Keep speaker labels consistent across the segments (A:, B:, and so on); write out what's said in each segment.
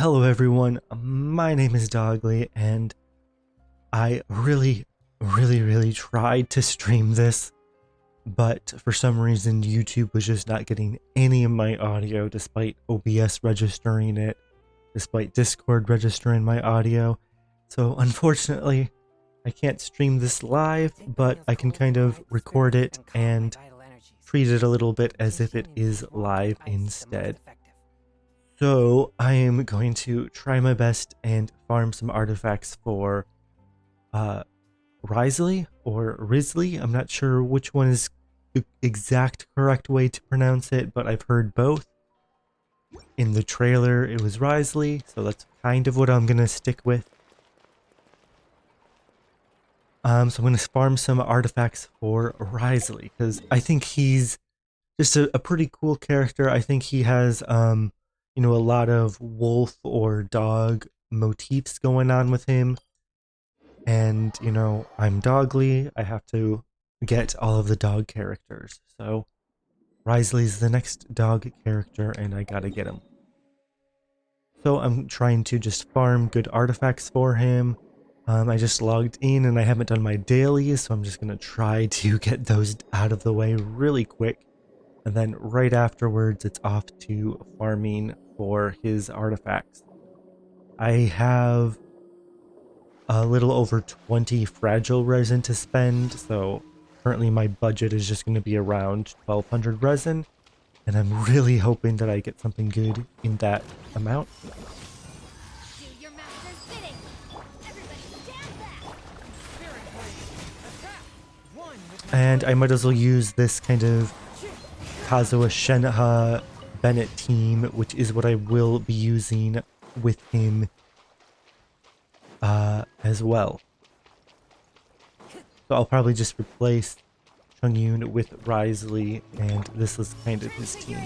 A: Hello everyone, my name is Dogly, and I really tried to stream this, but for some reason YouTube was just not getting any of my audio despite OBS registering it, despite Discord registering my audio. So unfortunately, I can't stream this live, but I can kind of record it and treat it a little bit as if it is live instead. So I am going to try my best and farm some artifacts for Wriothesley or Risley. I'm not sure which one is the exact correct way to pronounce it, but I've heard both. In the trailer it was Wriothesley, so that's kind of what I'm gonna stick with. So I'm gonna farm some artifacts for Wriothesley because I think he's just a pretty cool character. I think he has you know, a lot of wolf or dog motifs going on with him. And, you know, I'm Dogly. I have to get all of the dog characters. So, Wriothesley's the next dog character, and I gotta get him. So I'm trying to just farm good artifacts for him. I just logged in and I haven't done my dailies, so I'm just gonna try to get those out of the way really quick. And then right afterwards, it's off to farming for his artifacts. I have a little over 20 fragile resin to spend, so currently my budget is just going to be around 1200 resin, and I'm really hoping that I get something good in that amount. And I might as well use this kind of Kazuha Shenha Bennett team, which is what I will be using with him as well. So I'll probably just replace Chungyun with Wriothesley, and this is kind of his team.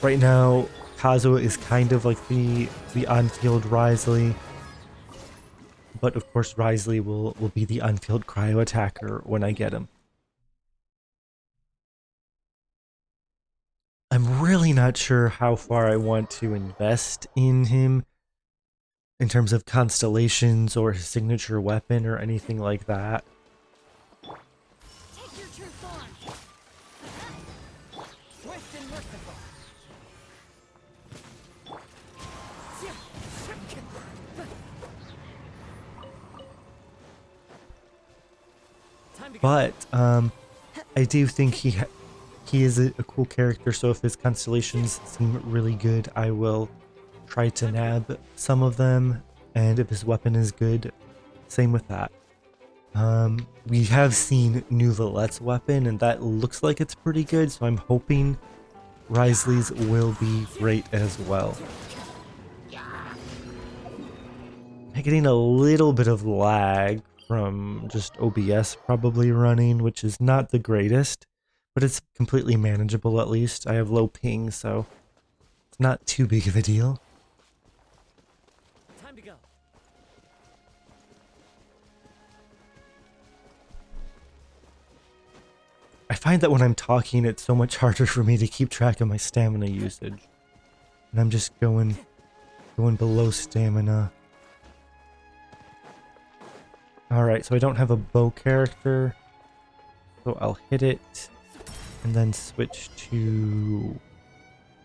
A: Right now, Kazuha is kind of like the on-field Wriothesley, but of course Wriothesley will be the on-field cryo attacker when I get him. I'm really not sure how far I want to invest in him in terms of constellations or his signature weapon or anything like that. But I do think he is a cool character, so if his constellations seem really good, I will try to nab some of them, and if his weapon is good, same with that. We have seen New Valette's weapon, and that looks like it's pretty good, so I'm hoping Wriothesley's will be great as well. I'm getting a little bit of lag from just OBS probably running, which is not the greatest, but it's completely manageable at least. I have low ping, so it's not too big of a deal. Time to go. I find that when I'm talking, it's so much harder for me to keep track of my stamina usage. And I'm just going below stamina. Alright, so I don't have a bow character, so I'll hit it and then switch to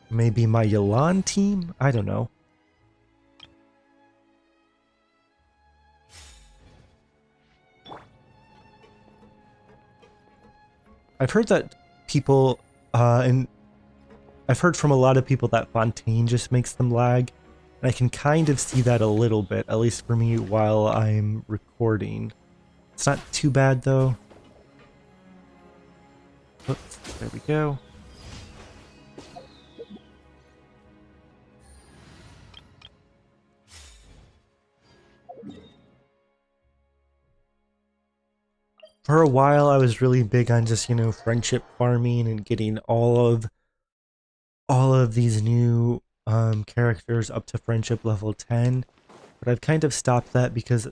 A: maybe my Yelan team? I don't know. I've heard that people, and I've heard from a lot of people that Fontaine just makes them lag. And I can kind of see that a little bit, at least for me while I'm recording. It's not too bad though. Oops, there we go. For a while I was really big on just, you know, friendship farming and getting all of these new characters up to friendship level 10, but I've kind of stopped that because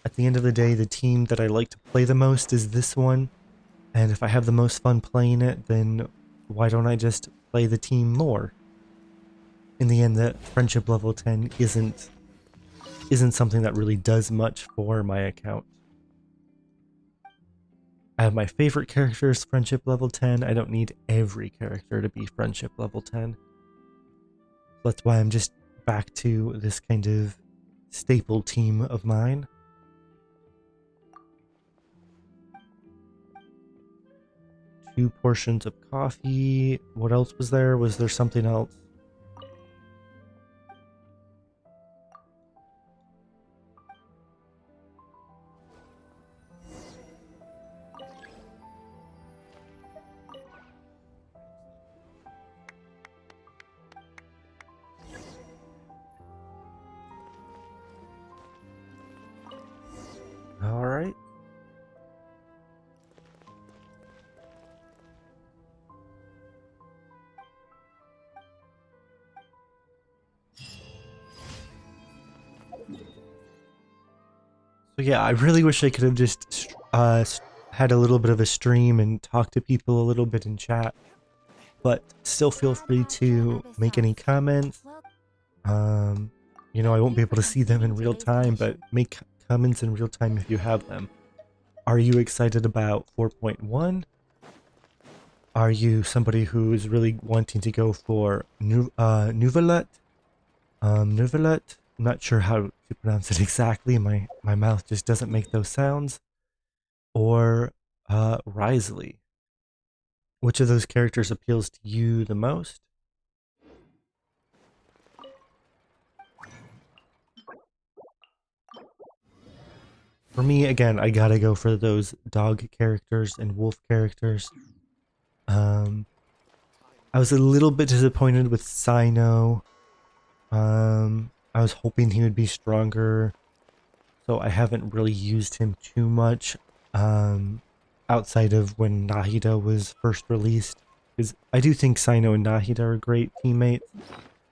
A: at the end of the day the team that I like to play the most is this one, and if I have the most fun playing it, then why don't I just play the team more? in the end that friendship level 10 isn't something that really does much for my account. I have my favorite characters friendship level 10. I don't need every character to be friendship level 10. That's why I'm just back to this kind of staple team of mine. Two portions of coffee. What else was there? Was there something else? All right. So yeah, I really wish I could have just had a little bit of a stream and talked to people a little bit in chat, but still feel free to make any comments. You know, I won't be able to see them in real time, but make comments in real time if you have them. Are you excited about 4.1? Are you somebody who is really wanting to go for Nouvelet? Nouvelet? I'm not sure how to pronounce it exactly. My mouth just doesn't make those sounds. Or Wriothesley. Which of those characters appeals to you the most? For me, again, I gotta go for those dog characters and wolf characters. I was a little bit disappointed with Sino. I was hoping he would be stronger, so I haven't really used him too much outside of when Nahida was first released. Because I do think Sino and Nahida are great teammates,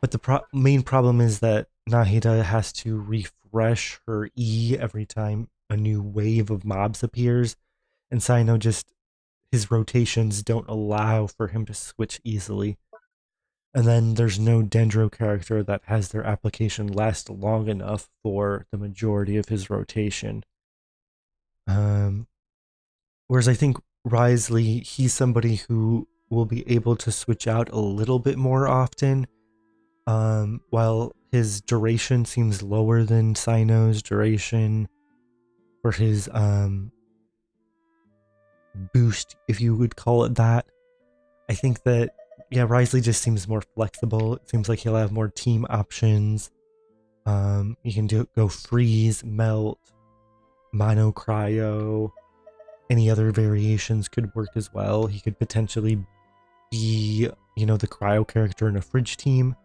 A: but the main problem is that Nahida has to refresh her E every time a new wave of mobs appears, and Sino just, his rotations don't allow for him to switch easily. And then there's no Dendro character that has their application last long enough for the majority of his rotation. Whereas I think Wriothesley, he's somebody who will be able to switch out a little bit more often, while his duration seems lower than Sino's duration for his boost, if you would call it that. I think that, yeah, Wriothesley just seems more flexible. It seems like he'll have more team options. You can go freeze, melt, mono cryo. Any other variations could work as well. He could potentially be, you know, the cryo character in a fridge team.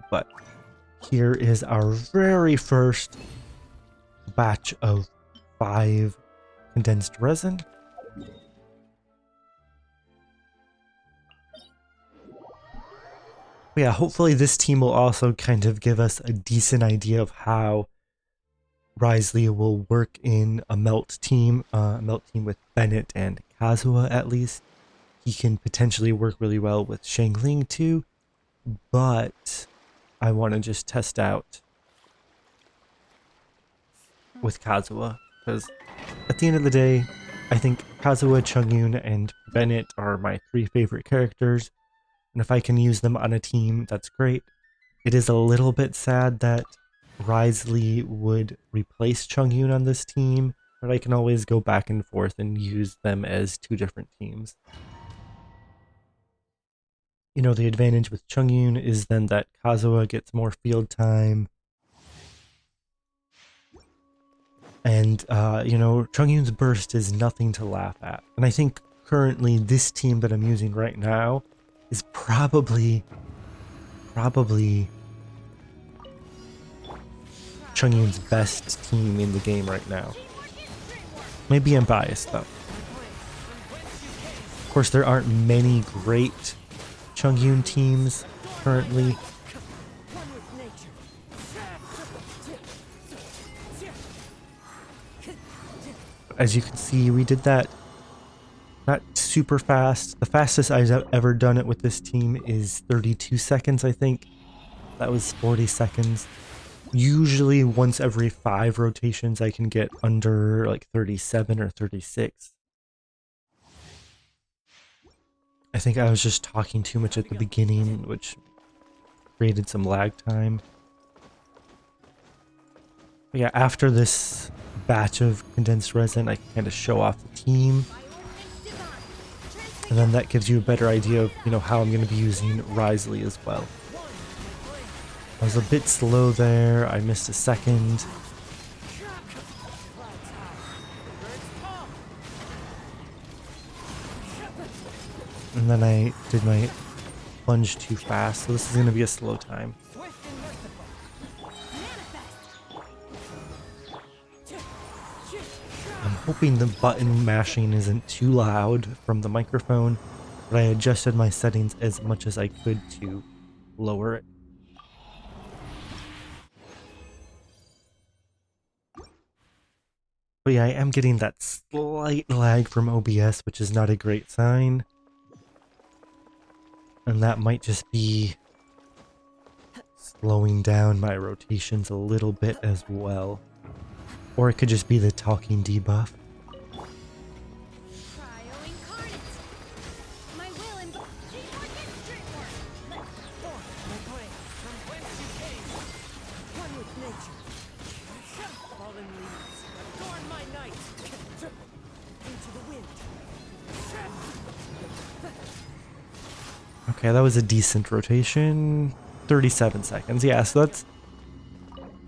A: But here is our very first batch of 5 condensed resin. Yeah, hopefully this team will also kind of give us a decent idea of how Wriothesley will work in a melt team with Bennett and Kazuha at least. He can potentially work really well with Shangling too, but I want to just test out with Kazuha, because at the end of the day, I think Kazuha, Chungyun, and Bennett are my 3 favorite characters, and if I can use them on a team, that's great. It is a little bit sad that Wriothesley would replace Chungyun on this team, but I can always go back and forth and use them as 2 different teams. You know, the advantage with Chungyun is then that Kazuha gets more field time. And, you know, Chungyun's burst is nothing to laugh at. And I think currently this team that I'm using right now is probably Chungyun's best team in the game right now. Maybe I'm biased though. Of course, there aren't many great Chungyun teams currently. As you can see, we did that not super fast. The fastest I've ever done it with this team is 32 seconds, I think. That was 40 seconds. Usually once every 5 rotations I can get under like 37 or 36. I think I was just talking too much at the beginning, which created some lag time. But yeah, after this batch of condensed resin, I can kind of show off the team. And then that gives you a better idea of, you know, how I'm going to be using Wriothesley as well. I was a bit slow there. I missed a second. And then I did my plunge too fast, so this is going to be a slow time. I'm hoping the button mashing isn't too loud from the microphone, but I adjusted my settings as much as I could to lower it. But yeah, I am getting that slight lag from OBS, which is not a great sign. And that might just be slowing down my rotations a little bit as well. Or it could just be the talking debuff. Okay, that was a decent rotation. 37 seconds. Yeah, so that's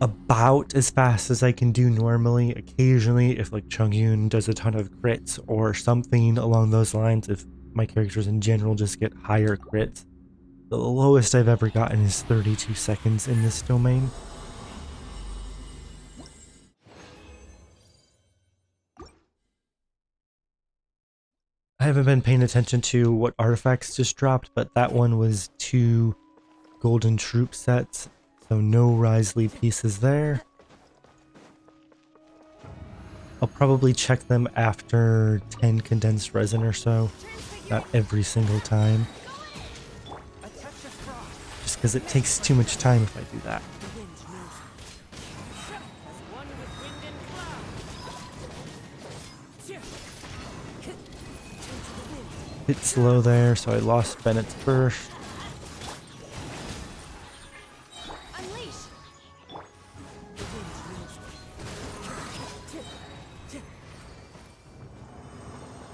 A: about as fast as I can do normally. Occasionally, if like Chungyun does a ton of crits or something along those lines, if my characters in general just get higher crits. The lowest I've ever gotten is 32 seconds in this domain. I haven't been paying attention to what artifacts just dropped, but that one was 2 golden troop sets, so no Wriothesley pieces there. I'll probably check them after 10 condensed resin or so, not every single time. Just because it takes too much time if I do that. Bit slow there, so I lost Bennett's first.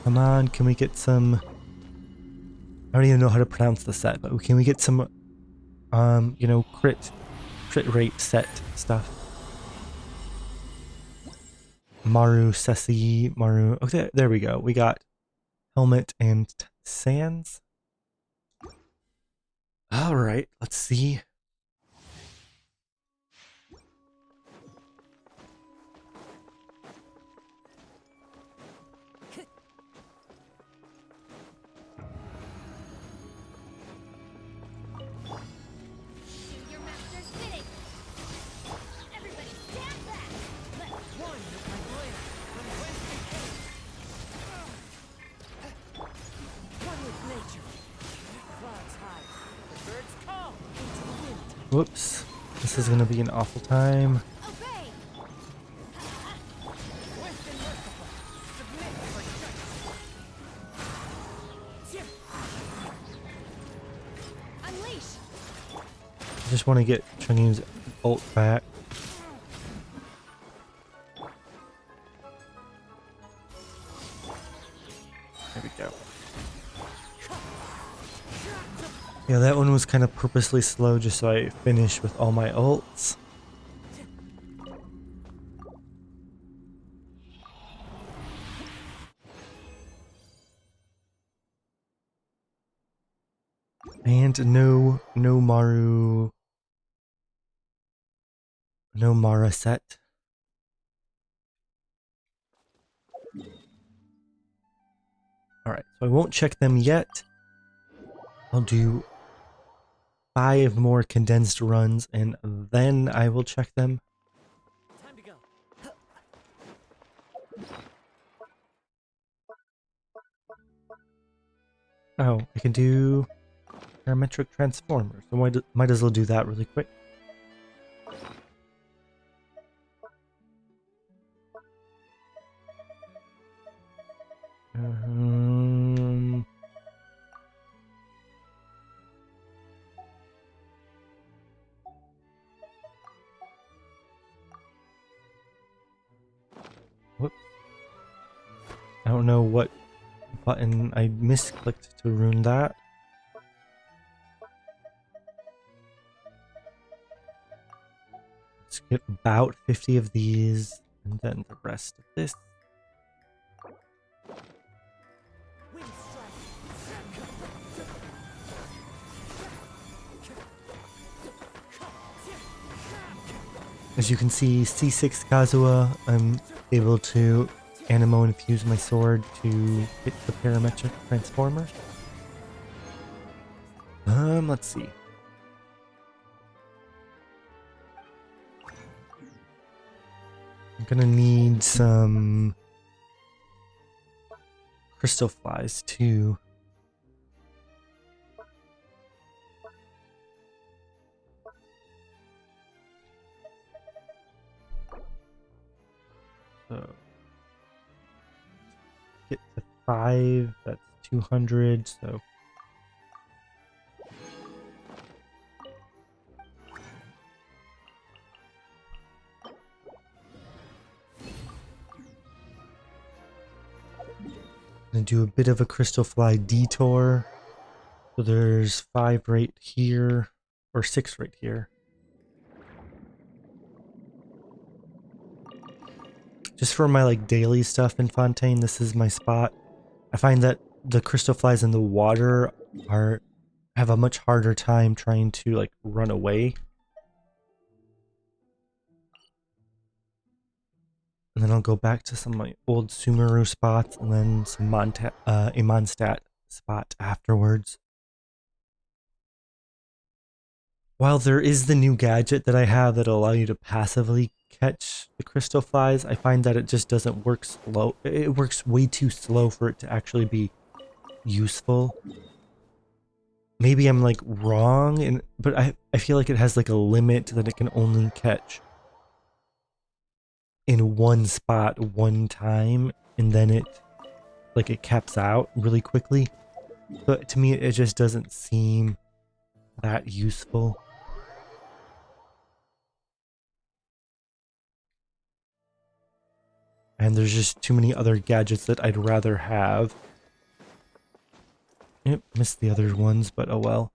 A: Come on, can we get some... I don't even know how to pronounce the set, but can we get some, you know, crit rate set stuff? Maru, Ceci, Maru... Okay, there we go. We got Helmet and Sands. Alright, let's see. Whoops. This is gonna be an awful time. I just want to get Chungyun's ult back. There we go. Yeah, that one was kind of purposely slow just so I finish with all my ults. And no Maru, no Mara set. Alright, so I won't check them yet. I'll do 5 more condensed runs and then I will check them.
B: Time to go.
A: Oh, I can do parametric transformers. So might as well do that really quick. Whoops. I don't know what button I misclicked to ruin that. Let's get about 50 of these, and then the rest of this. As you can see, C6 Kazuha, I'm able to Animo infuse my sword to hit the parametric transformer. Let's see. I'm gonna need some crystal flies too. So get to 5, that's 200, so I'm gonna do a bit of a crystal fly detour. So there's 5 right here, or 6 right here. Just for my like daily stuff in Fontaine, this is my spot. I find that the crystal flies in the water have a much harder time trying to like run away. And then I'll go back to some of my old Sumeru spots and then some a Mondstadt spot afterwards. While there is the new gadget that I have that'll allow you to passively catch the crystal flies, I find that it just doesn't work slow. It works way too slow for it to actually be useful. Maybe I'm like wrong, but I feel like it has like a limit that it can only catch in one spot one time, and then it caps out really quickly. But to me, it just doesn't seem that useful. And there's just too many other gadgets that I'd rather have. Yep, missed the other ones, but oh well.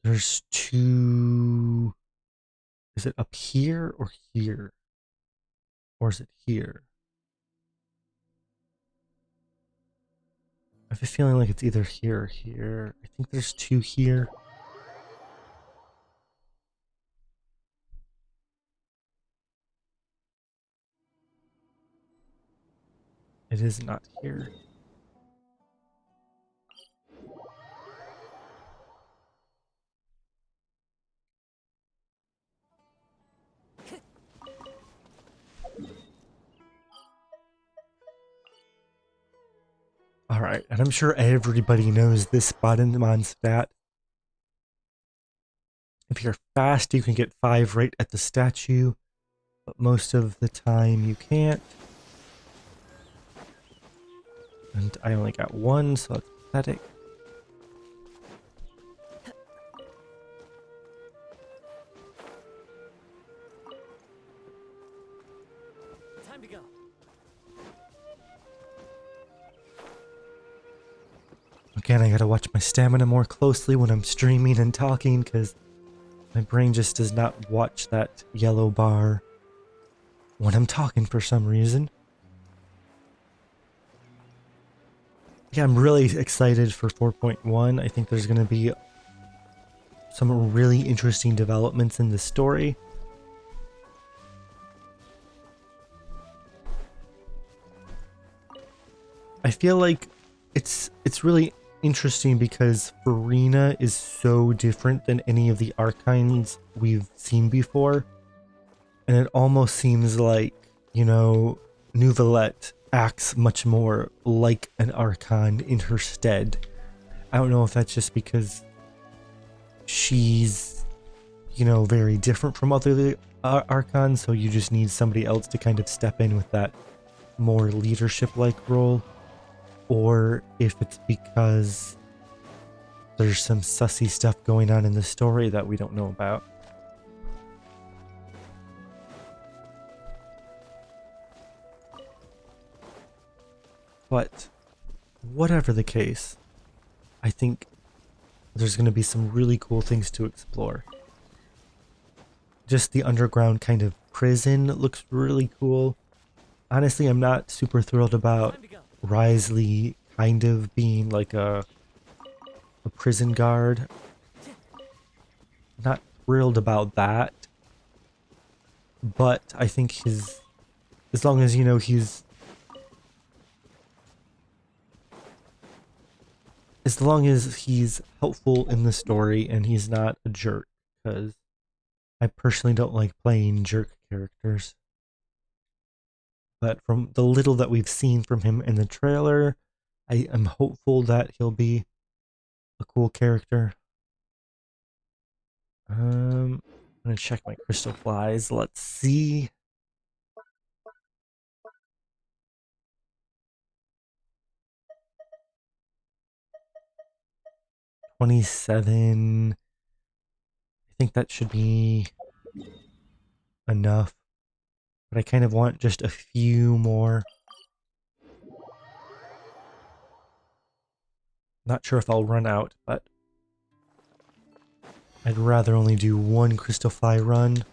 A: There's 2... Is it up here or here? Or is it here? I have a feeling like it's either here or here. I think there's 2 here. It is not here. Alright, and I'm sure everybody knows this spot in Mondstadt. If you're fast, you can get 5 right at the statue, but most of the time you can't. And I only got 1, so that's pathetic.
B: Time to go.
A: Again, I gotta watch my stamina more closely when I'm streaming and talking, because my brain just does not watch that yellow bar when I'm talking for some reason. Yeah, I'm really excited for 4.1. I think there's going to be some really interesting developments in the story. I feel like it's really interesting because Farina is so different than any of the Archines we've seen before. And it almost seems like, you know, Nouvellette acts much more like an Archon in her stead. I don't know if that's just because she's, very different from other Archons, so you just need somebody else to kind of step in with that more leadership-like role, or if it's because there's some sussy stuff going on in the story that we don't know about. But whatever the case, I think there's going to be some really cool things to explore. Just the underground kind of prison looks really cool. Honestly, I'm not super thrilled about
B: Time to go.
A: Wriothesley kind of being like a prison guard. Not thrilled about that. But I think as long as, as long as he's helpful in the story and he's not a jerk, because I personally don't like playing jerk characters. But from the little that we've seen from him in the trailer, I am hopeful that he'll be a cool character. I'm gonna check my crystal flies. Let's see. $27. I think that should be enough. But I kind of want just a few more. Not sure if I'll run out, but I'd rather only do one crystal fly run.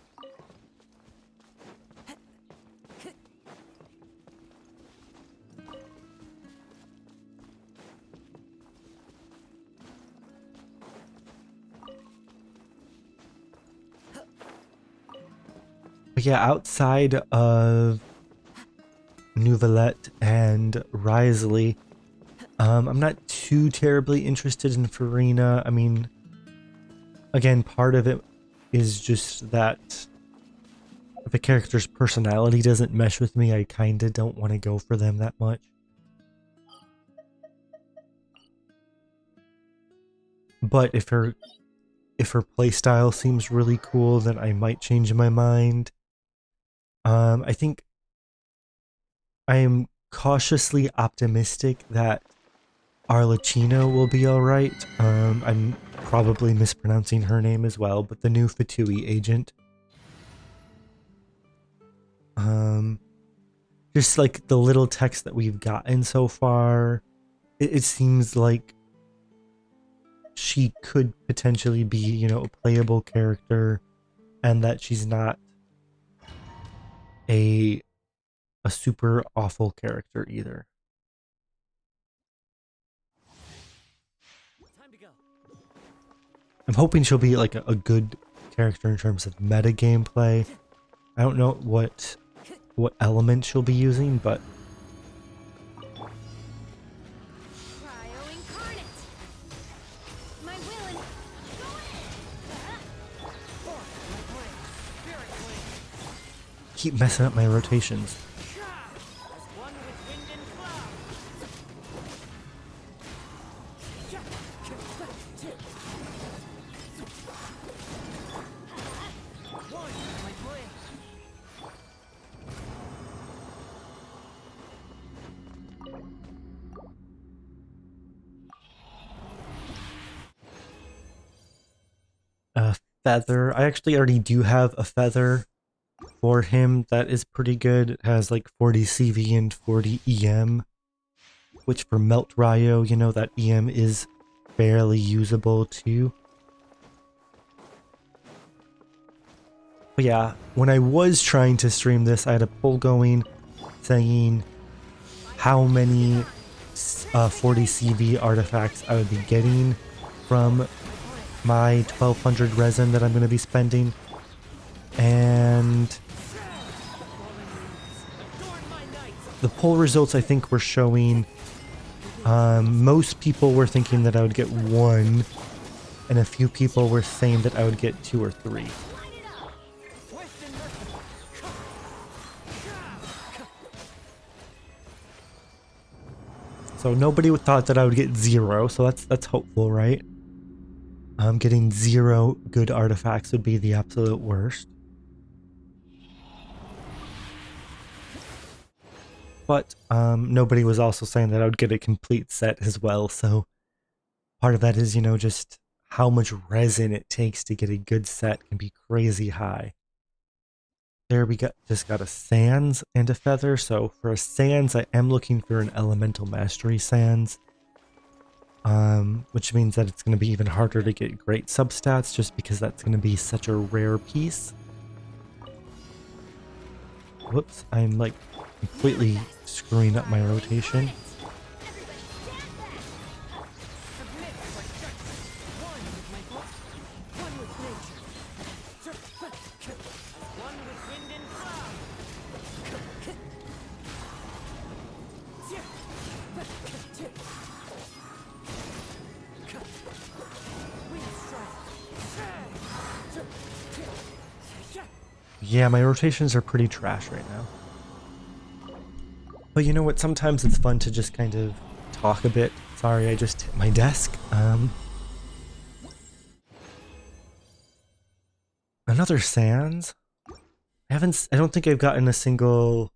A: But yeah, outside of Nouvelette and Wriothesley, I'm not too terribly interested in Farina. I mean, again, part of it is just that if a character's personality doesn't mesh with me, I kinda don't want to go for them that much. But if her playstyle seems really cool, then I might change my mind. I think I am cautiously optimistic that Arlecchino will be alright. I'm probably mispronouncing her name as well, but the new Fatui agent. Just like the little text that we've gotten so far, it seems like she could potentially be, a playable character, and that she's not a super awful character either.
B: Time to go.
A: I'm hoping she'll be like a good character in terms of meta gameplay. I don't know what element she'll be using, but
C: Cryo incarnate. My will and go
A: keep messing up my rotations.
B: As one with wind and cloud. One, my blade.
A: A feather. I actually already do have a feather for him that is pretty good. It has like 40 CV and 40 EM, which for Melt Ryo, that EM is fairly usable too. But yeah, when I was trying to stream this, I had a poll going saying how many 40 CV artifacts I would be getting from my 1200 resin that I'm going to be spending. And the poll results, I think, were showing most people were thinking that I would get one, and a few people were saying that I would get 2 or 3. So nobody thought that I would get 0, so that's hopeful, right? Getting 0 good artifacts would be the absolute worst. But nobody was also saying that I would get a complete set as well, so part of that is, you know, just how much resin it takes to get a good set can be crazy high. There we just got a Sands and a Feather, so for a Sands I am looking for an Elemental Mastery Sands. Which means that it's going to be even harder to get great substats just because that's going to be such a rare piece. Whoops, I'm like completely screwing up my rotation. Yeah, my rotations are pretty trash right now. But you know what? Sometimes it's fun to just kind of talk a bit. Sorry, I just hit my desk. Another Sands? I don't think I've gotten a single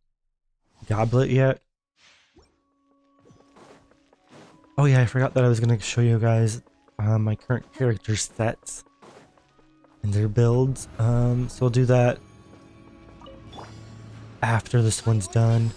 A: goblet yet. Oh yeah, I forgot that I was going to show you guys my current character sets and their builds. So I'll do that after this one's done.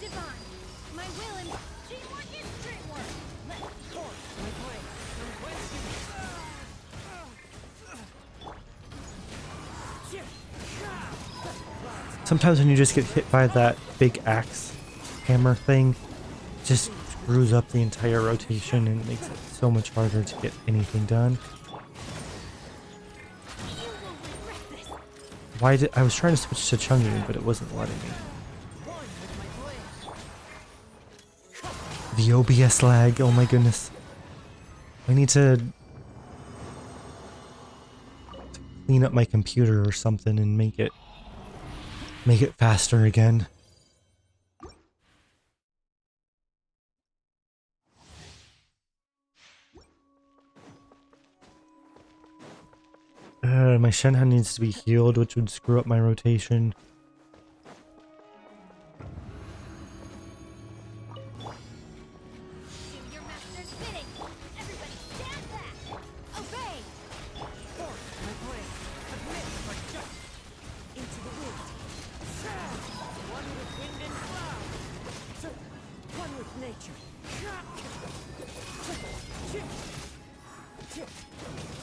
A: Sometimes when you just get hit by that big axe hammer thing, it just screws up the entire rotation and makes it so much harder to get anything done. I was trying to switch to Chunging, but it wasn't letting me. The OBS lag, oh my goodness. I need to clean up my computer or something and make it faster again. My Shenhe needs to be healed, which would screw up my rotation.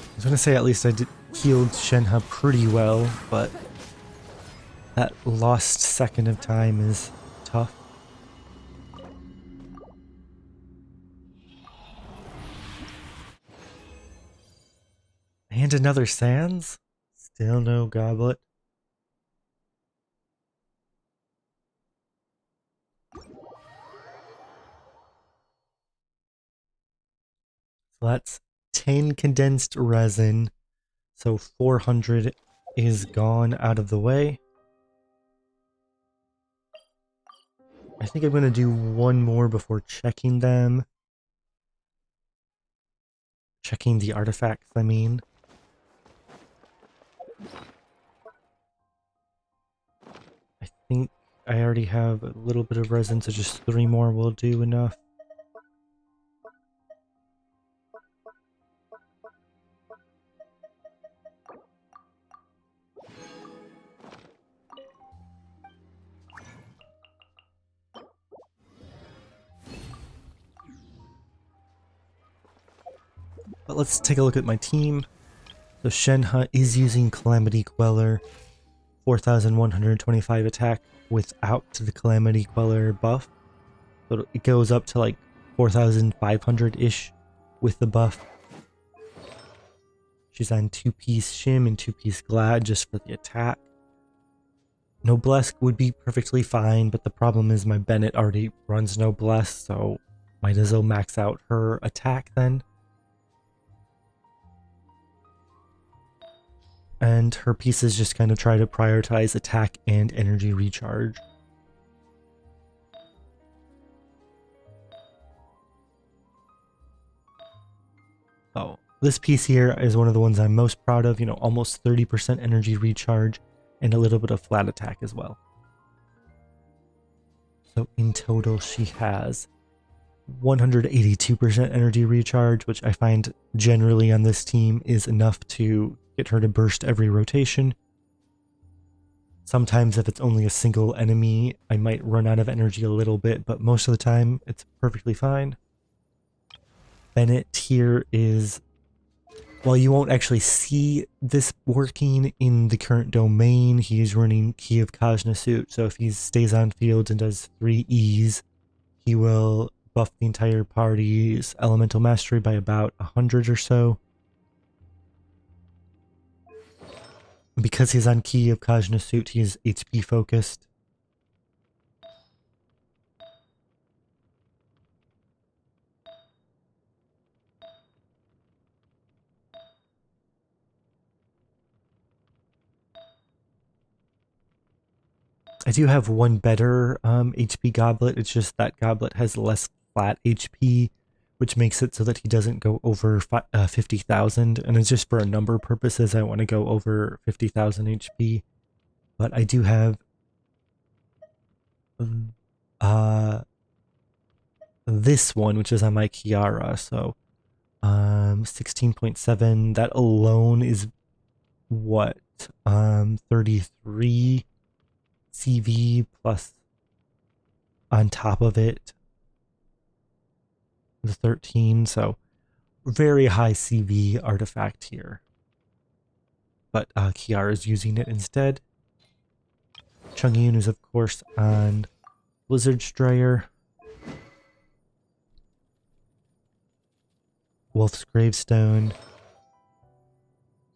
A: I was gonna say at least I healed Shenhe pretty well, but that lost second of time is tough. And another Sands? Still no goblet. So that's 10 condensed resin. So 400 is gone out of the way. I think I'm going to do one more before checking them. Checking the artifacts, I mean. I think I already have a little bit of resin, so just 3 more will do enough. But let's take a look at my team. So Shenhe is using Calamity Queller, 4,125 attack without the Calamity Queller buff. So it goes up to like 4,500-ish with the buff. She's on 2-piece Shim and 2-piece Glad just for the attack. Noblesse would be perfectly fine, but the problem is my Bennett already runs Noblesse, so might as well max out her attack then. And her pieces just kind of try to prioritize attack and energy recharge. This piece here is one of the ones I'm most proud of, you know, almost 30% energy recharge and a little bit of flat attack as well. So in total, she has 182% energy recharge, which I find generally on this team is enough to get her to burst every rotation. Sometimes if it's only a single enemy, I might run out of energy a little bit, but most of the time it's perfectly fine. Bennett here is, while you won't actually see this working in the current domain, he is running Key of Kajna suit, so if he stays on field and does 3 E's, he will buff the entire party's elemental mastery by about 100 or so. Because he's on Key of Kajna suit, he is HP focused. I do have one better HP goblet. It's just that goblet has less flat HP, which makes it so that he doesn't go over 50,000. And it's just for a number purposes. I want to go over 50,000 HP. But I do have this one, which is on my Kiara. So 16.7. That alone is what? 33 CV plus on top of it the 13, so very high CV artifact here. But Kiara is using it instead. Chungyun is of course on Blizzard Strider. Wolf's Gravestone.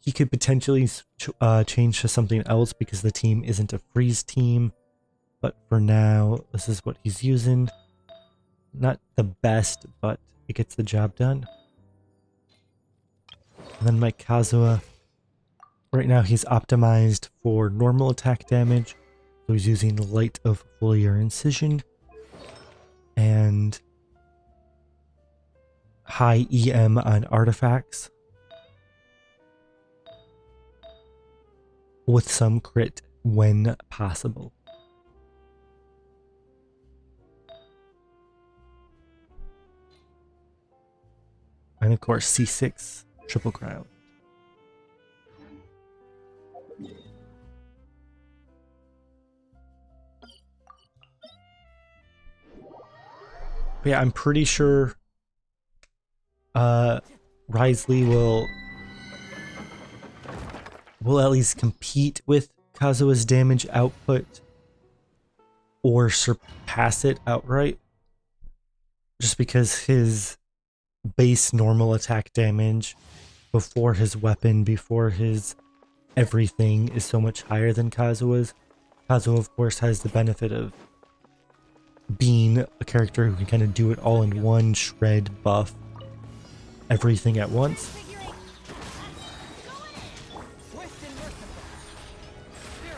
A: He could potentially change to something else because the team isn't a freeze team. But for now, this is what he's using. Not the best, but it gets the job done. And then my Kazuha. Right now he's optimized for normal attack damage. So he's using Light of Foliar Incision. And high EM on artifacts. With some crit when possible. And of course C6 Triple Crown. But yeah, I'm pretty sure Wriothesley will at least compete with Kazuha's damage output or surpass it outright. Just because his base normal attack damage before his weapon, before his everything is so much higher than Kazuha's. Kazuha, of course, has the benefit of being a character who can kind of do it all in one, shred, buff, everything at once.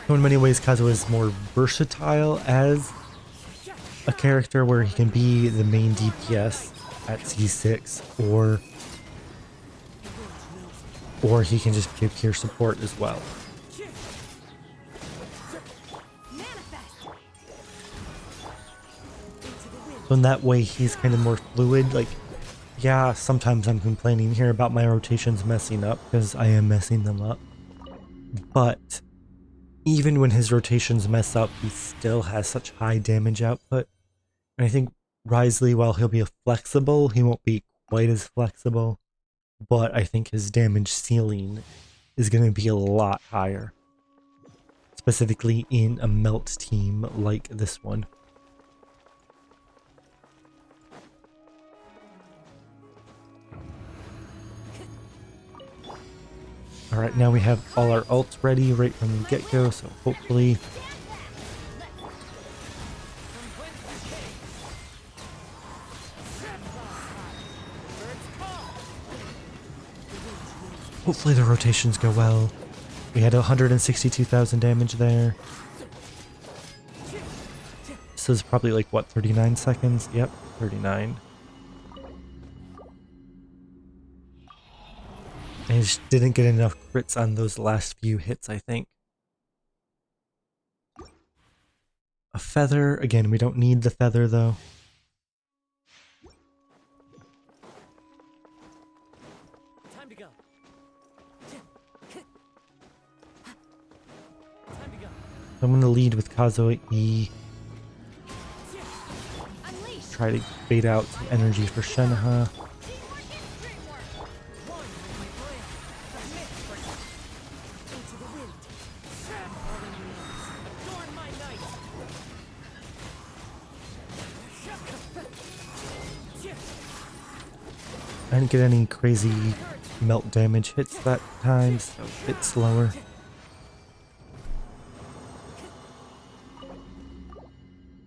A: So in many ways, Kazuha is more versatile as a character where he can be the main DPS at C6 or he can just give peer support as well. So in that way, he's kind of more fluid. Like, yeah, sometimes I'm complaining here about my rotations messing up because I am messing them up. But even when his rotations mess up, he still has such high damage output. And I think Wriothesley, while he'll be flexible, he won't be quite as flexible. But I think his damage ceiling is going to be a lot higher. Specifically in a melt team like this one. Alright, now we have all our ults ready right from the get-go, so hopefully the rotations go well. We had 162,000 damage there. This is probably like, what, 39 seconds? Yep, 39. I just didn't get enough crits on those last few hits, I think. A feather. Again, we don't need the feather, though.
B: Time to go. Time to go.
A: I'm going to lead with Kazuo E.
C: Unleash.
A: Try to bait out some energy for Shenhe.
C: Teamwork is dreamwork.
B: One with my blade. Into the wind. Falling leaves. Adorn my night.
A: I didn't get any crazy melt damage hits that time, so a bit slower.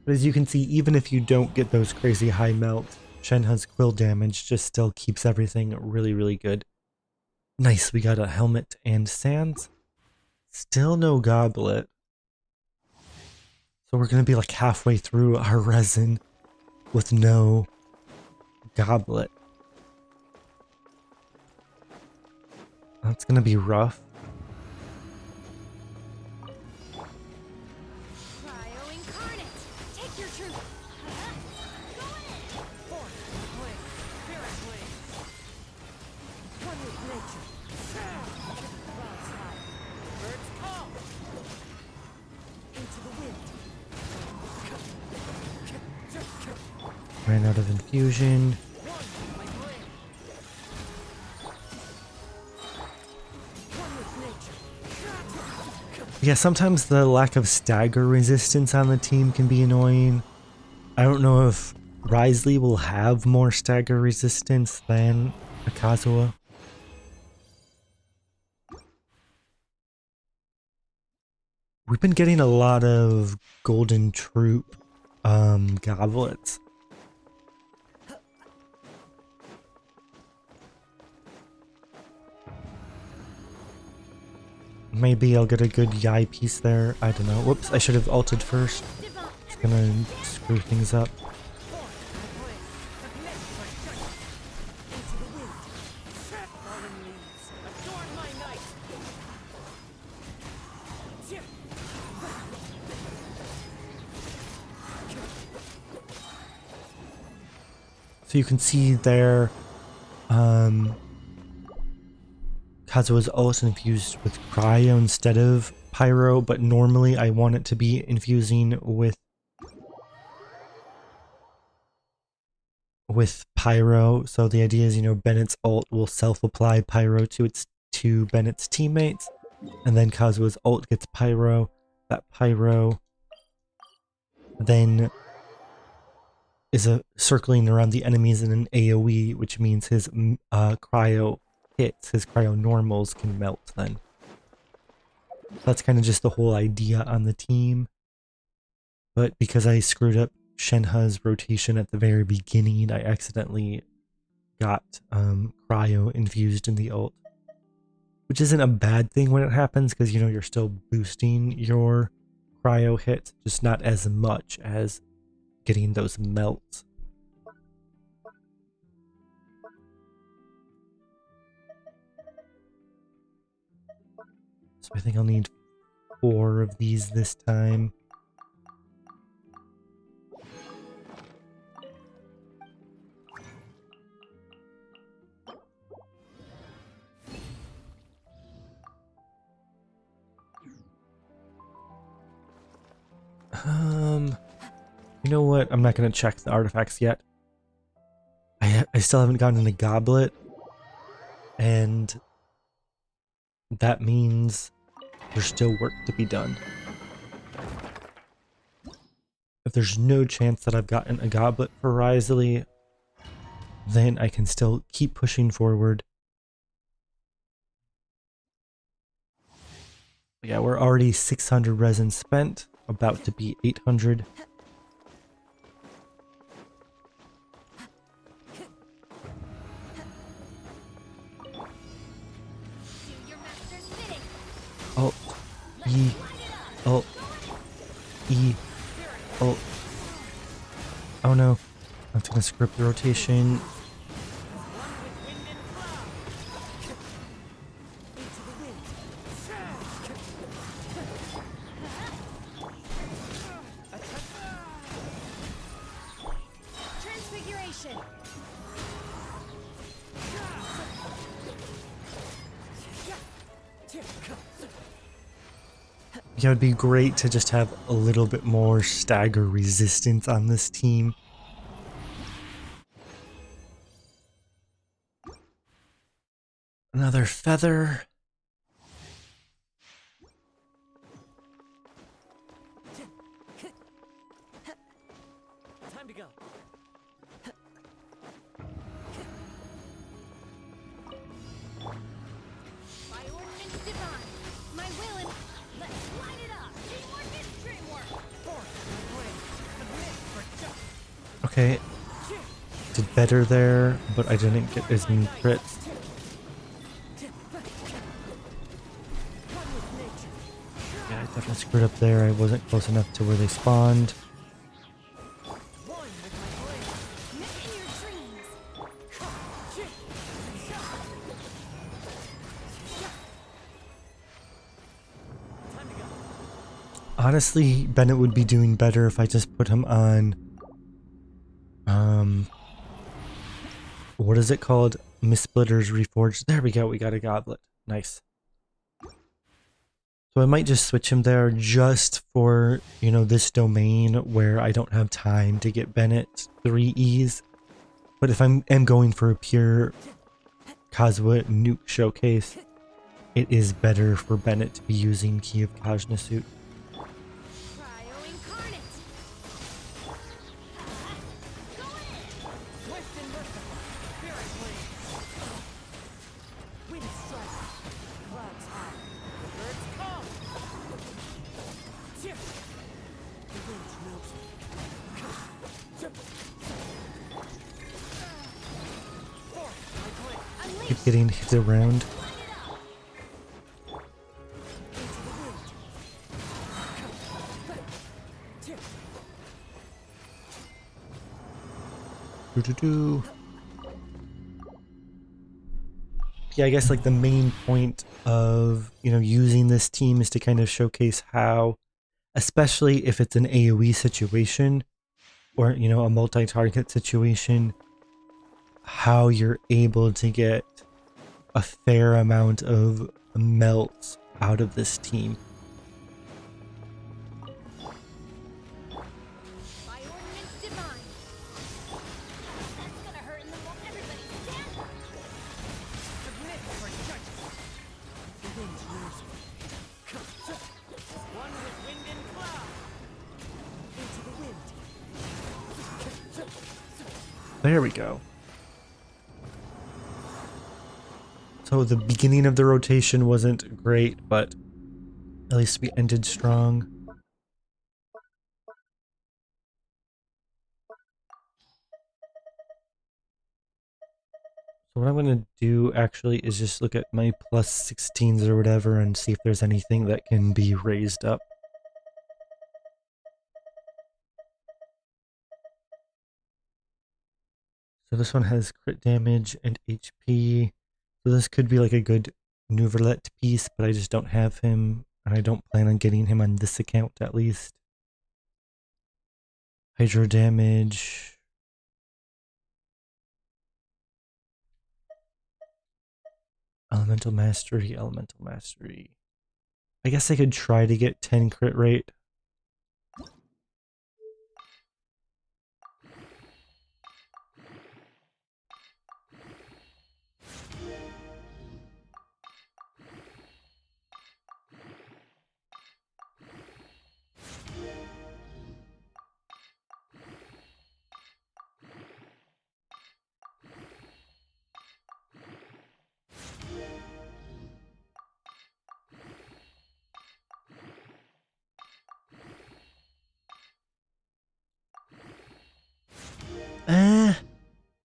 A: But as you can see, even if you don't get those crazy high melt, Shenhe's quill damage just still keeps everything really, really good. Nice, we got a helmet and sands. Still no goblet. So we're gonna be like halfway through our resin with no goblet. That's gonna be rough.
C: Cryo incarnate. Take your truth. Go in.
B: Force, blade, spirit blade. One with nature. Clouds high. Birds call. Into the wind.
A: Ran out of infusion.
B: One with my blade. One with nature.
A: Yeah, sometimes the lack of stagger resistance on the team can be annoying. I don't know if Wriothesley will have more stagger resistance than Akazuha. We've been getting a lot of golden troop goblets. Maybe I'll get a good Yai piece there. I don't know. Whoops, I should have ulted first.
C: Divine.
A: It's gonna screw things up.
B: Into the wind. Falling leaves. Adorn my night.
A: So you can see there, Kazuha's also infused with cryo instead of pyro, but normally I want it to be infusing with pyro. So the idea is, you know, Bennett's ult will self-apply pyro to Bennett's teammates, and then Kazuha's ult gets pyro. That pyro then is circling around the enemies in an AoE, which means his cryo hits, his cryo normals can melt then. That's kind of just the whole idea on the team. But because I screwed up Shenhe's rotation at the very beginning, I accidentally got cryo infused in the ult. Which isn't a bad thing when it happens, because, you know, you're still boosting your cryo hits, just not as much as getting those melts. So I think I'll need 4 of these this time. You know what? I'm not going to check the artifacts yet. I still haven't gotten a goblet, and that means there's still work to be done. If there's no chance that I've gotten a goblet for Wriothesley, then I can still keep pushing forward. Yeah, we're already 600 resin spent, about to be 800.
C: Do your master's bidding.
A: Alt, E, Alt, E, Alt. Oh no, that's gonna screw up the rotation. it would be great to just have a little bit more stagger resistance on this team. Another feather.
B: Time to go.
C: By ordinance divine, my will and let's light it up. Teamwork is dreamwork.
A: Okay, did better there, but I didn't get as many crits. Yeah, I definitely screwed up there. I wasn't close enough to where they spawned.
C: Mission your dreams.
A: Honestly, Bennett would be doing better if I just put him on, what is it called? Mistsplitters Reforged. There we go, we got a goblet. Nice. So I might just switch him there just for, you know, this domain where I don't have time to get Bennett 3Es. But if I am going for a pure Kazuha nuke showcase, it is better for Bennett to be using Key of Kajna suit.
C: Cryo incarnate. Go ahead.
B: Swift and merciful. Spirit blade. Wind strike. Clouds high. The birds come. Chip. The wind knows me. Forth, my blade.
C: Unleash.
A: Keep getting hit around.
B: Into the wind. Chip.
A: Doo-doo-doo. Yeah, I guess like the main point of, you know, using this team is to kind of showcase how, especially if it's an AoE situation or, you know, a multi-target situation, how you're able to get a fair amount of melts out of this team.
C: By ordinance divine. That's gonna hurt in the moment. Everybody stand up.
B: Submit for judgment. The wind knows me. One with wind and cloud. Into the wind.
A: There we go. So the beginning of the rotation wasn't great, but at least we ended strong. So what I'm going to do actually is just look at my plus 16s or whatever and see if there's anything that can be raised up. So this one has crit damage and HP. So this could be like a good Nouvelet piece, but I just don't have him, and I don't plan on getting him on this account at least. Hydro damage. Elemental Mastery, Elemental Mastery. I guess I could try to get 10 crit rate.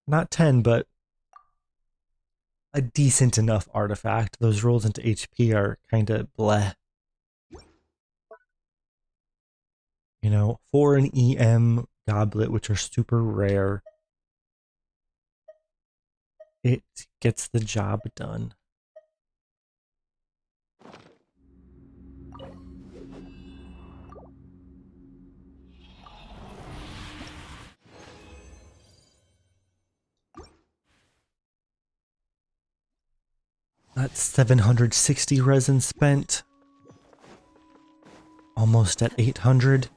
A: Not 10, but a decent enough artifact. Those rolls into HP are kind of bleh. You know, for an EM goblet, which are super rare, it gets the job done. That's 760 resin spent. almost at 800.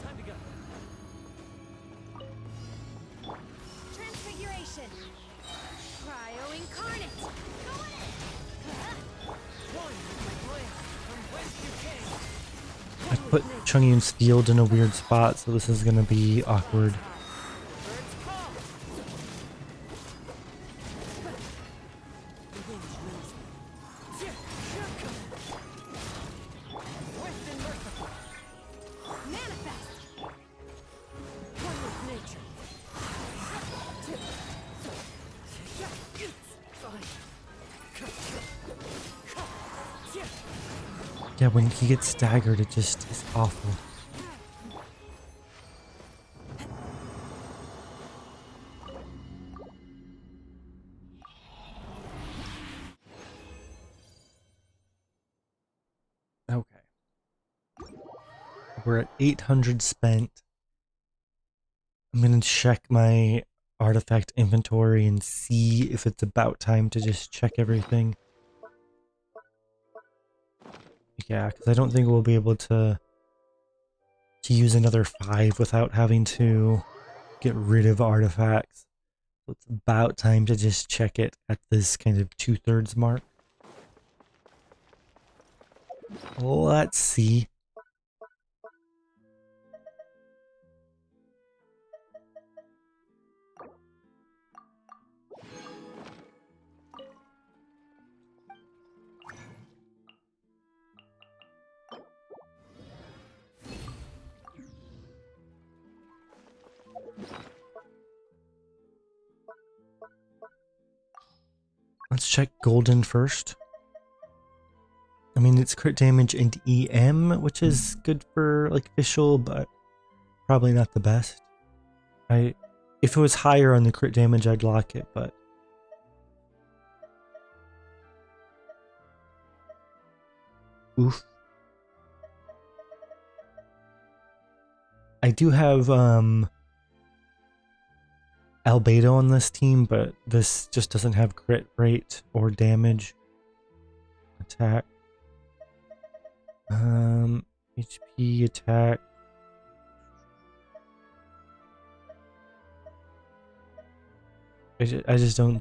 B: Time to go.
C: Transfiguration. Cryo incarnate. Go in.
B: One with my plan. From whence you came.
A: I put Chungyun's field in a weird spot, so this is gonna be awkward.
B: Birds call. The wind knows me. Swift and merciful.
C: Manifest.
B: One with nature.
A: Yeah, when he gets staggered, it just is awful. Okay. We're at 800 spent. I'm gonna check my artifact inventory and see if it's about time to just check everything. Yeah, because I don't think we'll be able to use another 5 without having to get rid of artifacts. So it's about time to just check it at this kind of 2/3 mark. Let's see. Let's check golden first. I mean, it's crit damage and EM, which is good for like official, but probably not the best. If it was higher on the crit damage, I'd lock it, but oof. I do have Albedo on this team, but this just doesn't have crit rate or damage. Attack. HP attack. I just don't.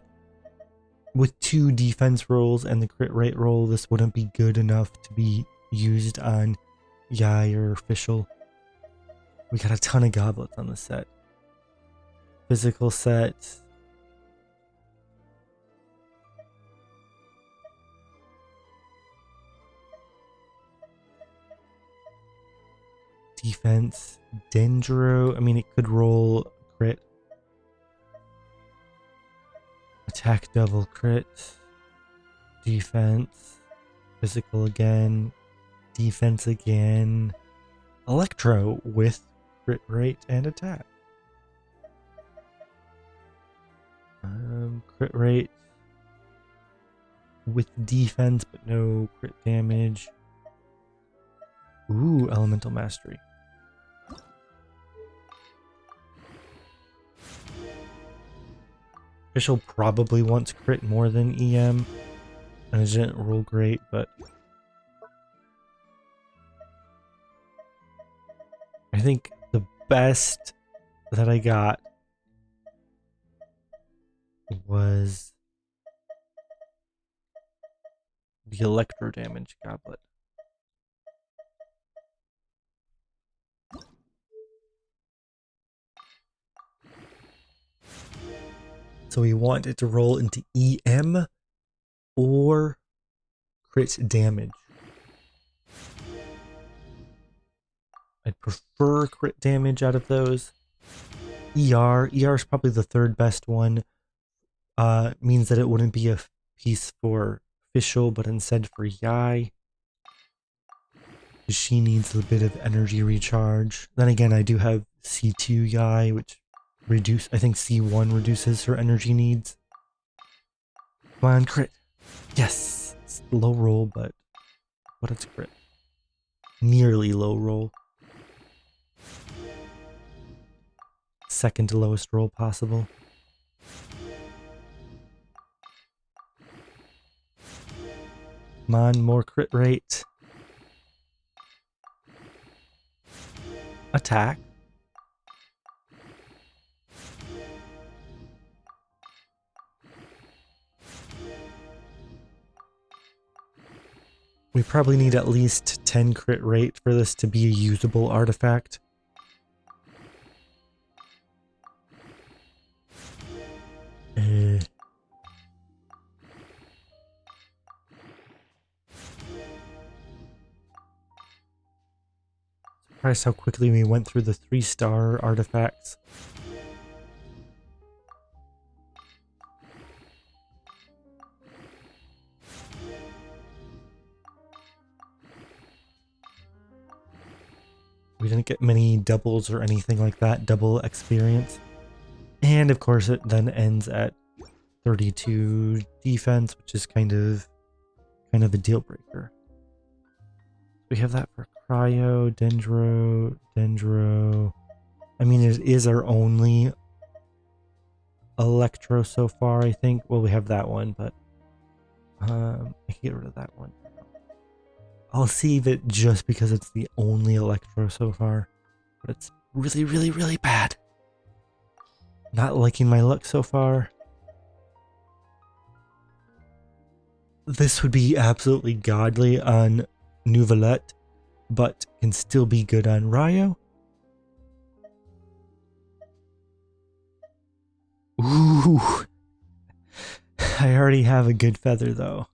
A: With 2 defense rolls and the crit rate roll, this wouldn't be good enough to be used on Yai or official. We got a ton of goblets on the set. Physical set. Defense. Dendro. I mean, it could roll crit. Attack double crit. Defense. Physical again. Defense again. Electro with crit rate and attack. Crit rate with defense but no crit damage. Ooh, elemental mastery. Official probably wants crit more than EM, and it didn't roll great, but I think the best that I got was the electro damage goblet. So we want it to roll into EM or crit damage. I'd prefer crit damage out of those. ER is probably the third best one. Means that it wouldn't be a piece for official, but instead for Yai. She needs a bit of energy recharge. Then again, I do have C2 Yai, which I think C1 reduces her energy needs. Come on, crit. Yes! It's low roll, but it's crit. Nearly low roll. Second to lowest roll possible. Come on, more crit rate. Attack. We probably need at least 10 crit rate for this to be a usable artifact. Surprised how quickly we went through the 3-star artifacts. We didn't get many doubles or anything like that, double experience. And of course it then ends at 32 defense, which is kind of a deal breaker. We have that for Cryo, Dendro. I mean, it is our only Electro so far, I think. Well, we have that one, but I can get rid of that one. I'll save it just because it's the only Electro so far. But it's really, really, really bad. Not liking my luck so far. This would be absolutely godly on Nouvelette, but can still be good on Ryo. Ooh. I already have a good feather though.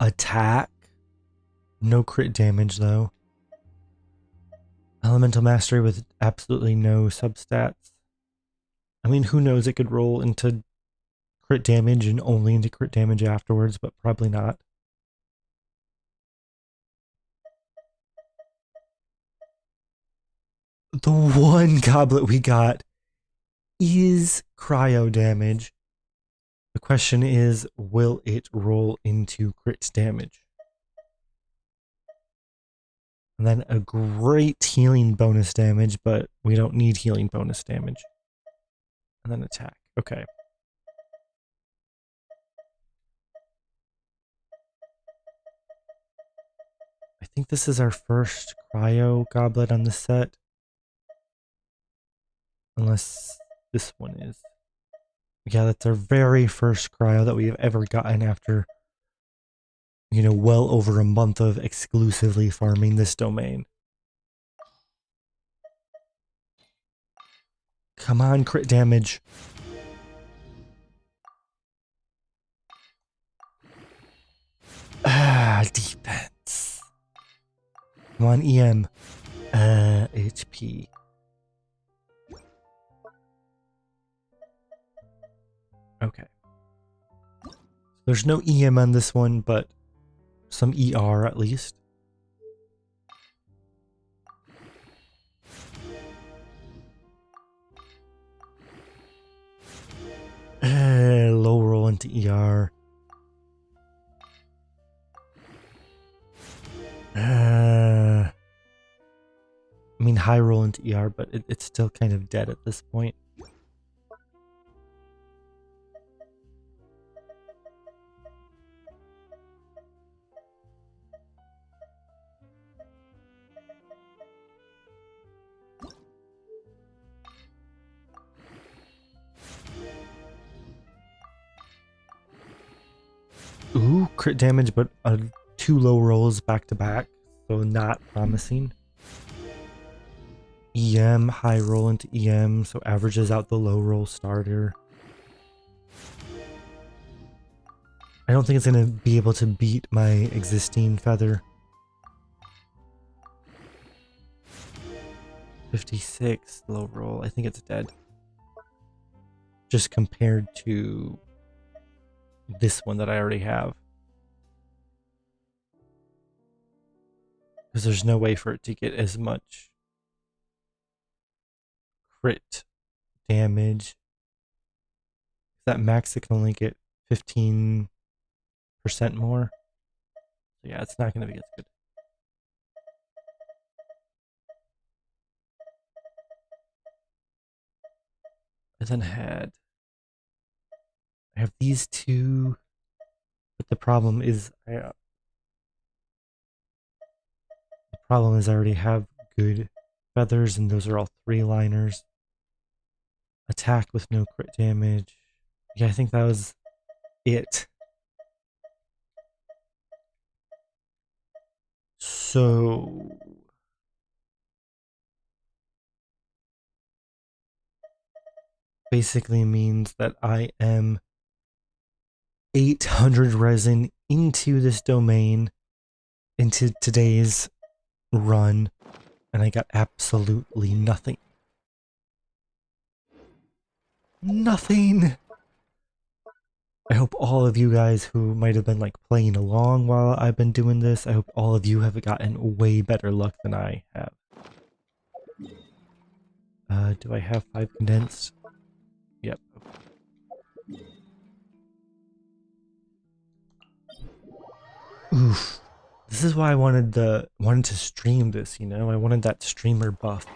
A: Attack. No crit damage though. Elemental Mastery with absolutely no substats. I mean, who knows, it could roll into crit damage and only into crit damage afterwards, but probably not. The one goblet we got is cryo damage. The question is, will it roll into crit damage? And then a great healing bonus damage, but we don't need healing bonus damage. And then attack. Okay. I think this is our first cryo goblet on the set. Unless this one is. Yeah, that's our very first cryo that we have ever gotten after, you know, well over a month of exclusively farming this domain. Come on, crit damage. Defense. Come on, EM. HP. Okay. There's no EM on this one, but some ER at least. Low roll into ER. I mean, high roll into ER, but it's still kind of dead at this point. Ooh, crit damage, but 2 low rolls back to back, so not promising. EM, high roll into EM, so averages out the low roll starter. I don't think it's going to be able to beat my existing feather. 56 low roll, I think it's dead. Just compared to this one that I already have. Because there's no way for it to get as much crit damage. That max it can only get 15% more. So yeah, it's not going to be as good. I then I have these two, but the problem is I already have good feathers, and those are all 3-liners. Attack with no crit damage. Yeah, I think that was it. So basically means that I am 800 resin into this domain, into today's run, and I got absolutely nothing. Nothing! I hope all of you guys who might have been like playing along while I've been doing this, I hope all of you have gotten way better luck than I have. Do I have 5 condensed? Yep. Oof. This is why I wanted to stream this, you know? I wanted that streamer buff.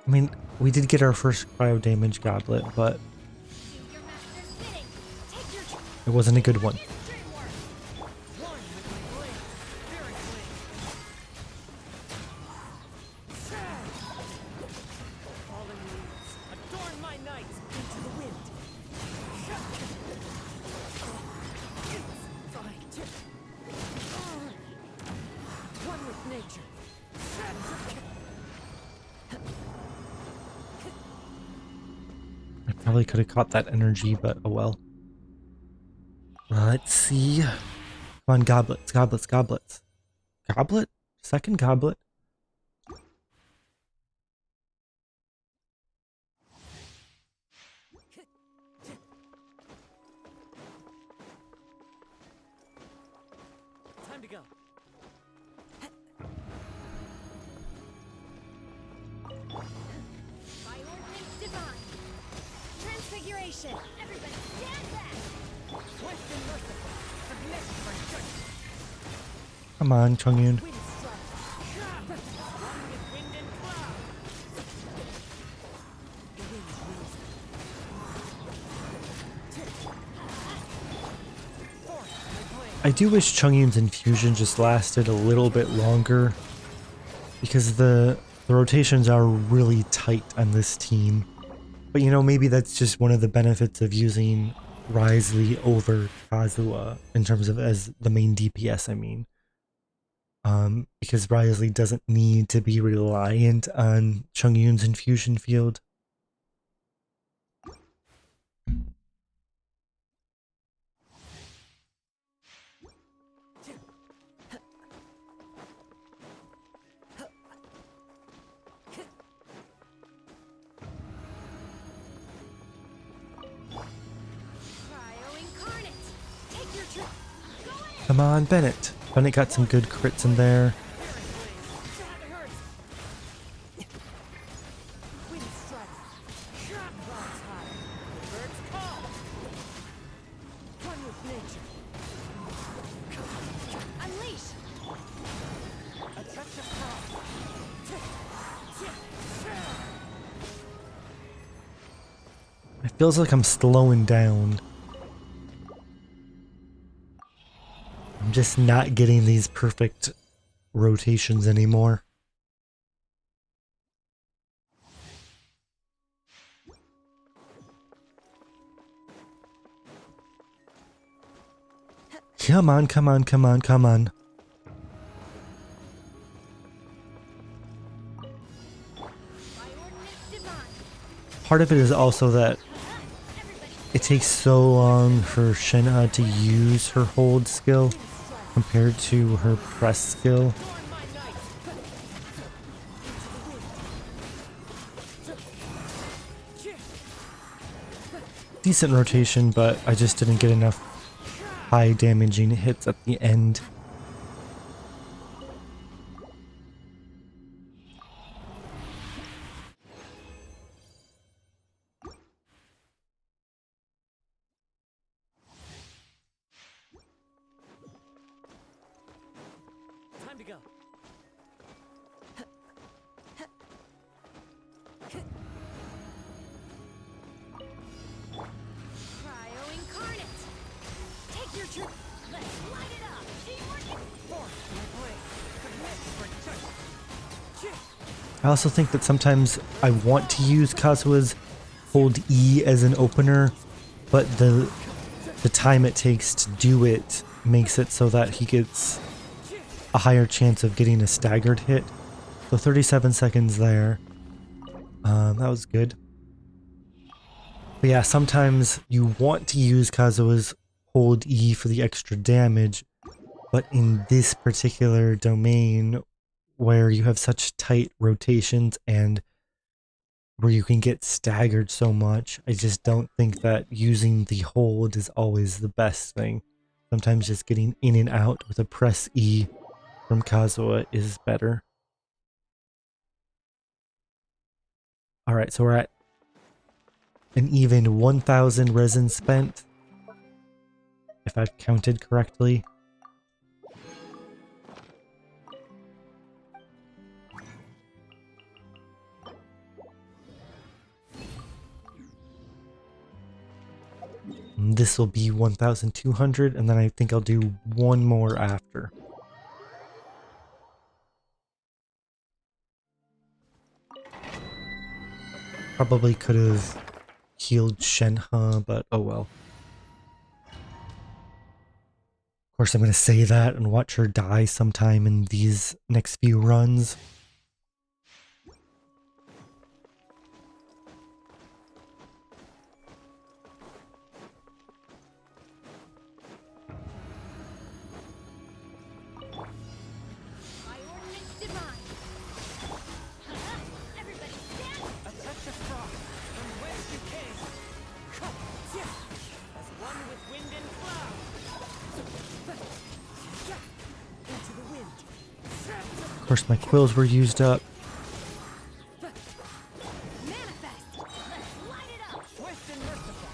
A: I mean, we did get our first cryo damage goblet, but it wasn't a good one. Probably could have caught that energy, but oh well. Let's see. Come on, goblets, goblets, goblets. Goblet? Second goblet?
B: Time to go.
C: By ordinance divine. Transfiguration. Everybody stand back.
B: Swift and merciful. Submit for justice.
A: Come on, Chongyun.
B: Wind strike. One with wind and cloud. The wind moves. Forth my blade.
A: I do wish Chongyun's infusion just lasted a little bit longer, because the rotations are really tight on this team. But you know, maybe that's just one of the benefits of using Wriothesley over Kazuha in terms of as the main DPS, I mean. Because Wriothesley doesn't need to be reliant on Chongyun's infusion field.
C: Cryo incarnate. Take your trip. Go ahead.
A: Come on, Bennett. Bennett got some good crits in there.
B: Wind strike. Clouds high. Birds call. One with nature.
C: Unleash.
B: A touch of frost.
A: It feels like I'm slowing down. I'm just not getting these perfect rotations anymore. Come on, come on, come on, come on.
C: By ordinance divine.
A: Part of it is also that
C: Everybody
A: it takes so long for Shenhe to use her hold skill compared to her press skill.
B: Adorn my night.
A: decent rotation, but I just didn't get enough high damaging hits at the end.
B: Time to go.
C: Cryo incarnate. Take your turn. Let's light it up. Teamwork is
B: Force my blade. Commit for touch.
A: I also think that sometimes I want to use Kazuha's hold E as an opener, but the time it takes to do it makes it so that he gets a higher chance of getting a staggered hit. So 37 seconds there. That was good. But yeah, sometimes you want to use Kazuha's hold E for the extra damage, but in this particular domain where you have such tight rotations and where you can get staggered so much, I just don't think that using the hold is always the best thing. Sometimes just getting in and out with a press E from Kazuha is better. Alright, so we're at an even 1,000 resin spent, if I've counted correctly. And this will be 1,200, and then I think I'll do one more after. Probably could have healed Shenhe, but oh well. Of course, I'm going to say that and watch her die sometime in these next few runs.
C: by ordinance divine. Everybody stand.
B: A touch of frost from whence you came. As one with wind and cloud. Into the wind.
A: Of course, my quills were used up.
C: Manifest. Let's light it up.
B: Swift and merciful.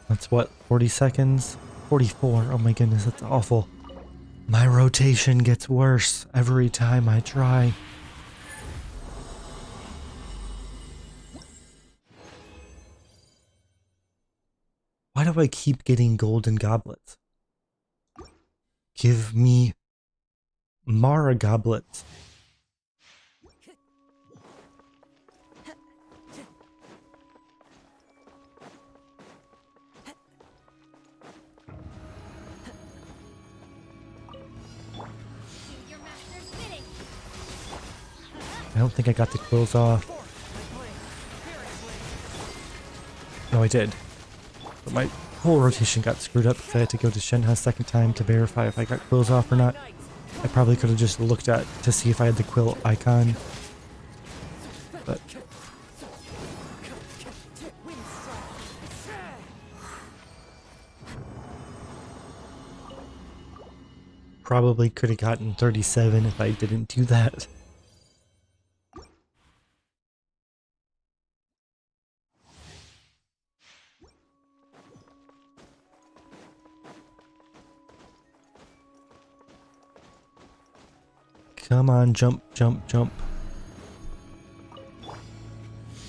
A: That's what, 40 seconds? 44. Oh my goodness, that's awful. My rotation gets worse every time I try. Why do I keep getting golden goblets? Give me Mara goblets.
C: Do your master's bidding.
A: I don't think I got the quills off.
B: Force my blade. Fiercely.
A: No, I did. But my whole rotation got screwed up because I had to go to Shenhe a second time to verify if I got quills off or not. I probably could have just looked at to see if I had the quill icon. But probably could have gotten 37 if I didn't do that. Come on, jump, jump, jump.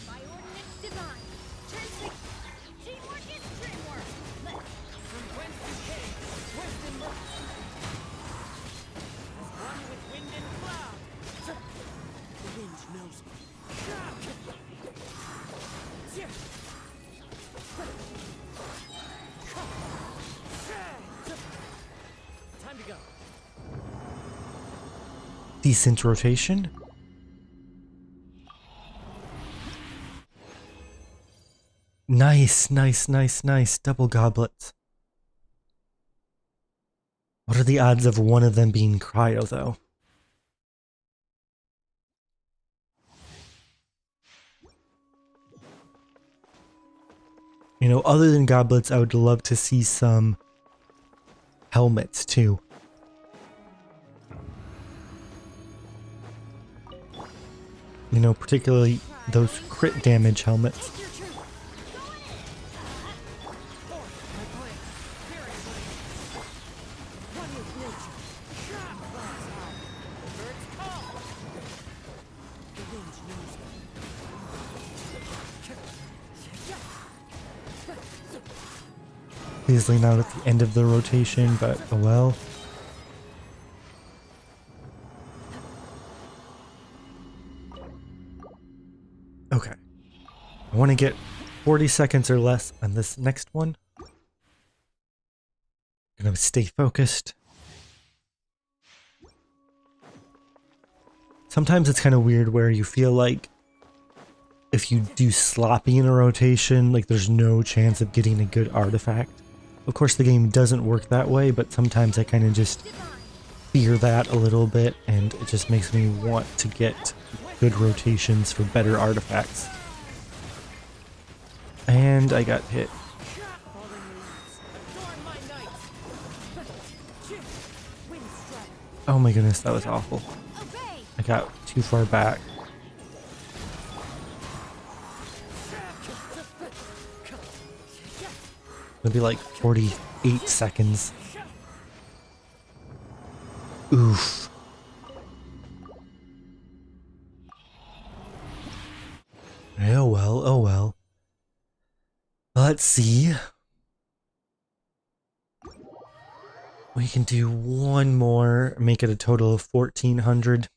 C: By ordinance divine. Transfix. Teamwork is dreamwork. Let's
B: From whence you came. Swift and merciful. As one with wind and cloud. The wind knows me. Time to go.
A: Decent rotation. Nice, nice, nice, nice. Double goblets. What are the odds of one of them being cryo, though? You know, other than goblets, I would love to see some helmets too. You know, particularly those crit damage helmets.
B: Take your truth. Forth my plan. Furiously. One with nature. Clouds high. The birds call. The wind knows me.
A: Obviously not at the end of the rotation, but oh well. Okay. I want to get 40 seconds or less on this next one. Gonna stay focused. Sometimes it's kind of weird where you feel like if you do sloppy in a rotation, like there's no chance of getting a good artifact. Of course, the game doesn't work that way, but sometimes I kind of just fear that a little bit, and it just makes me want to get good rotations for better artifacts. And I got hit.
B: Falling leaves. Adorn my night. Wind strike.
A: Oh my goodness, that was awful.
C: Obey!
A: I got too far back. It'll be like 48 seconds. Oof. Oh well, oh well. Let's see. We can do one more, make it a total of 1400.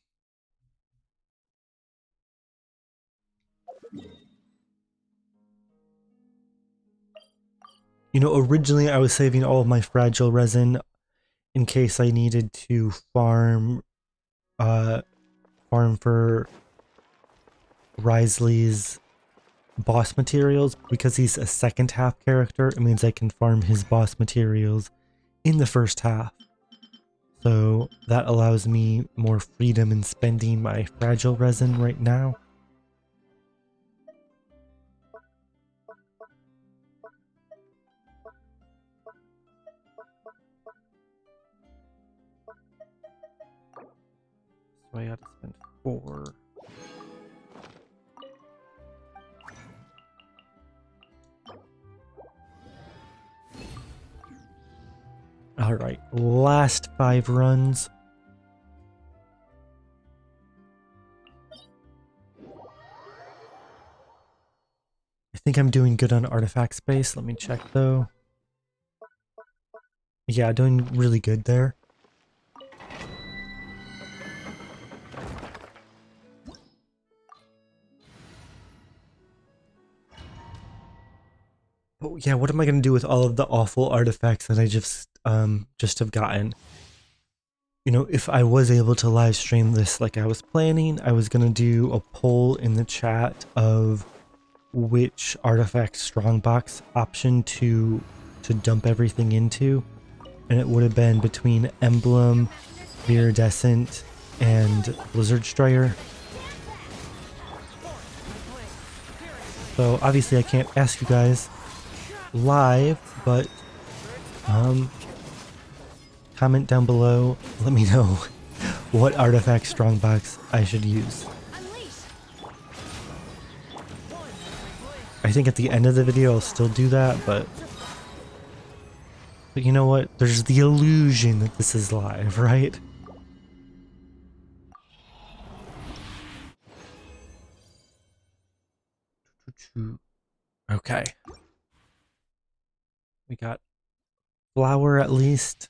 A: You know, originally I was saving all of my fragile resin in case I needed to farm for Wriothesley's boss materials. Because he's a second half character, it means I can farm his boss materials in the first half. So that allows me more freedom in spending my fragile resin right now. So I gotta spend 4. Alright, last 5 runs. I think I'm doing good on artifact space. Let me check though. Yeah, doing really good there. Oh yeah, what am I gonna do with all of the awful artifacts that I just have gotten? You know, if I was able to live stream this like I was planning, I was gonna do a poll in the chat of which artifact strongbox option to dump everything into, and it would have been between Emblem, Iridescent, and Blizzard Strider. So obviously I can't ask you guys live, but comment down below, let me know what artifact strongbox I should use. I think at the end of the video I'll still do that, but you know what? There's the illusion that this is live, right? Okay. We got flower at least.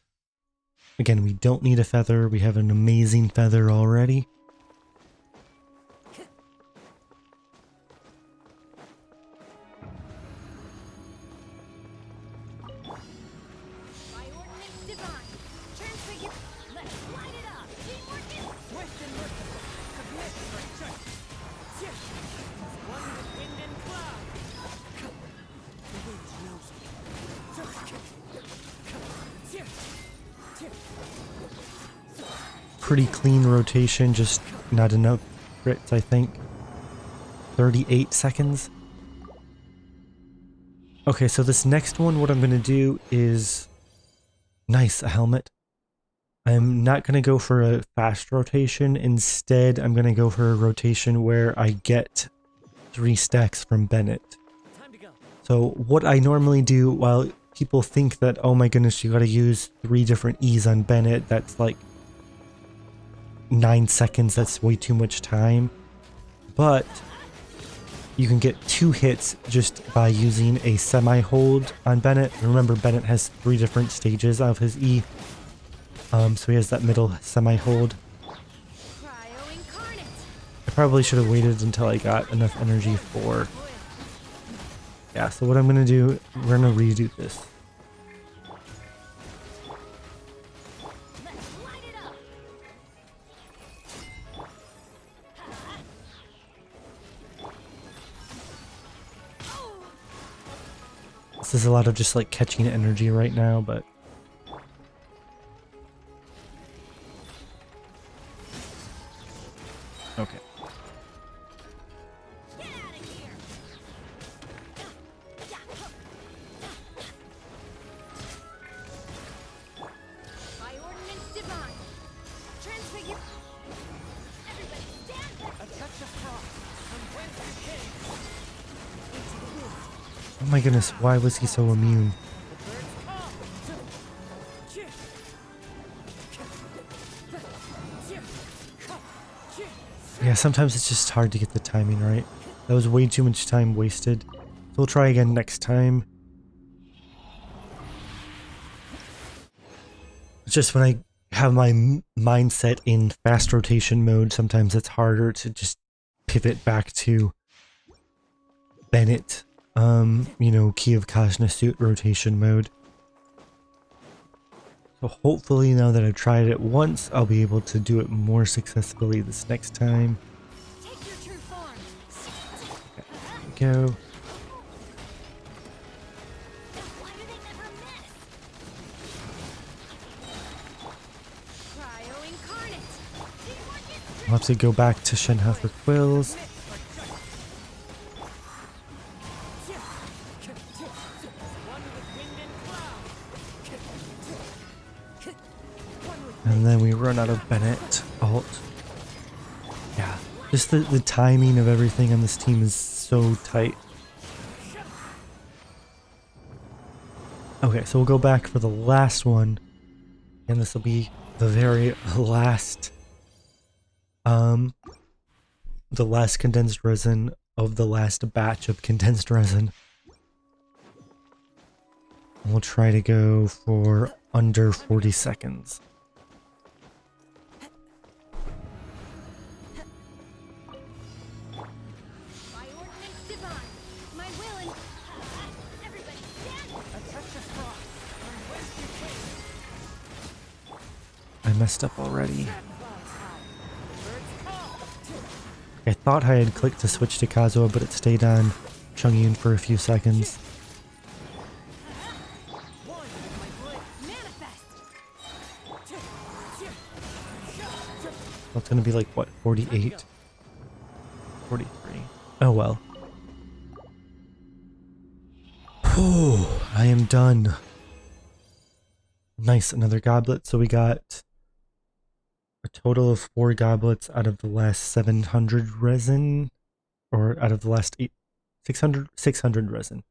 A: Again, we don't need a feather. We have an amazing feather already.
C: By ordinance divine, transfigure. Let's light it up. Teamwork is
B: Swift and merciful. Submit for check. One with wind and cloud. The wind knows me.
A: Pretty clean rotation, just not enough crits, I think. 38 seconds. Okay, so this next one, what I'm going to do is... Nice, a helmet. I'm not going to go for a fast rotation. Instead, I'm going to go for a rotation where I get 3 stacks from Bennett.
B: Time to go.
A: So what I normally do, while people think that, oh my goodness, you got to use 3 different E's on Bennett, that's like 9 seconds, that's way too much time. But you can get 2 hits just by using a semi-hold on Bennett. Remember, Bennett has 3 different stages of his E. So he has that middle semi-hold.
C: Cryo incarnate.
A: I probably should have waited until I got enough energy for... Yeah, so what I'm going to do, we're going to redo this.
C: Let's light it up.
A: This is a lot of just like catching energy right now, but... Okay.
C: Get out of here. By ordinance divine. Transfigure. Everybody stand back.
B: A touch of frost. From whence you came.
C: Into the wind.
A: Oh my goodness, why was he so immune?
B: The birds come.
A: Yeah, sometimes it's just hard to get the timing right. That was way too much time wasted. So we'll try again next time. It's just when I have my mindset in fast rotation mode, sometimes it's harder to just pivot back to Bennett, you know, Key of Kajna suit rotation mode. So hopefully now that I've tried it once, I'll be able to do it more successfully this next time.
C: Take your true form.
A: There we go.
C: Why do they never miss? Cryo incarnate. Teamwork is
A: I'll have to go back to Shenhe for quills.
B: One with wind and cloud.
A: And then we run out of Bennett alt. Yeah, just the timing of everything on this team is so tight. Okay, so we'll go back for the last one. And this will be the very last, the last condensed resin of the last batch of condensed resin. And we'll try to go for under 40 seconds.
C: by ordinance divine. My will and everybody stand.
B: A touch of frost. From whence you came.
A: I messed up already.
B: Clouds high. The birds come.
A: I thought I had clicked to switch to Kazuha, but it stayed on Chongyun for a few seconds.
C: Manifest.
A: So it's gonna be like, what, 48? 43. Oh well. Whew, I am done. Nice, another goblet. So we got a total of 4 goblets out of the last 700 resin, or out of the last 600 resin.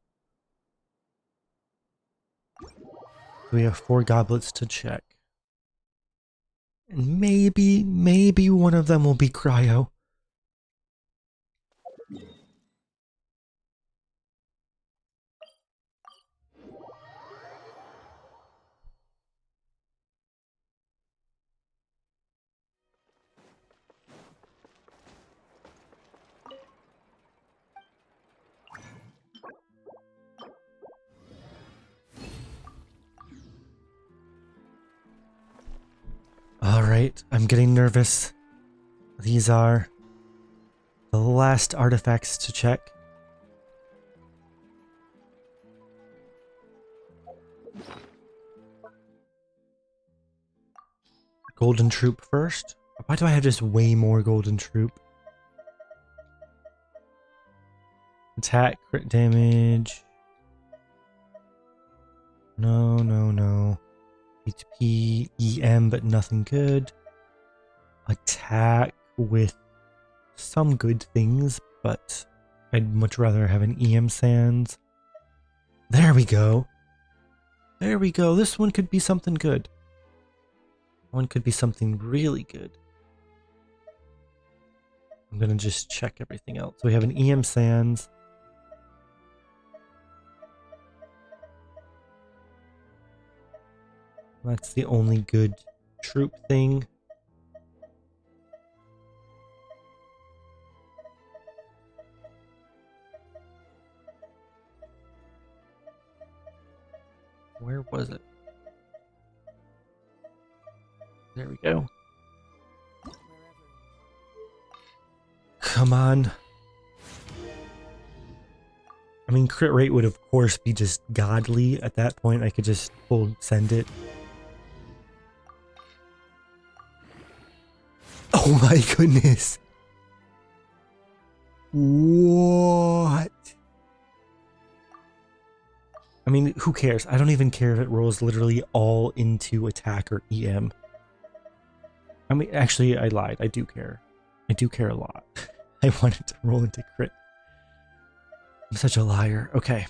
A: We have 4 goblets to check. And maybe one of them will be cryo. Alright, I'm getting nervous. These are the last artifacts to check. Golden Troop first. Why do I have just way more Golden Troop? Attack, crit damage. No, no, no. HP, EM, but nothing good. Attack with some good things, but I'd much rather have an EM Sands. There we go. There we go. This one could be something good. One could be something really good. I'm gonna just check everything else. So we have an EM Sands. That's the only good troop thing. Where was it? There we go. Come on. I mean, crit rate would of course be just godly. At that point, I could just send it. Oh my goodness. What? I mean, who cares? I don't even care if it rolls literally all into attack or EM. I mean, actually, I lied. I do care. I do care a lot. I want it to roll into crit. I'm such a liar. Okay.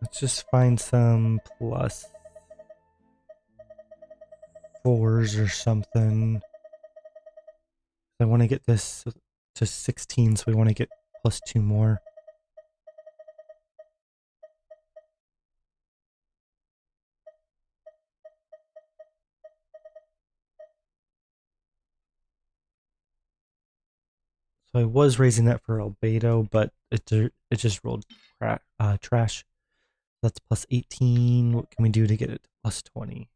A: Let's just find some plus 4s or something. I want to get this to 16, so we want to get plus 2 more. So I was raising that for Albedo, but it just rolled trash. That's plus 18. What can we do to get it to plus 20?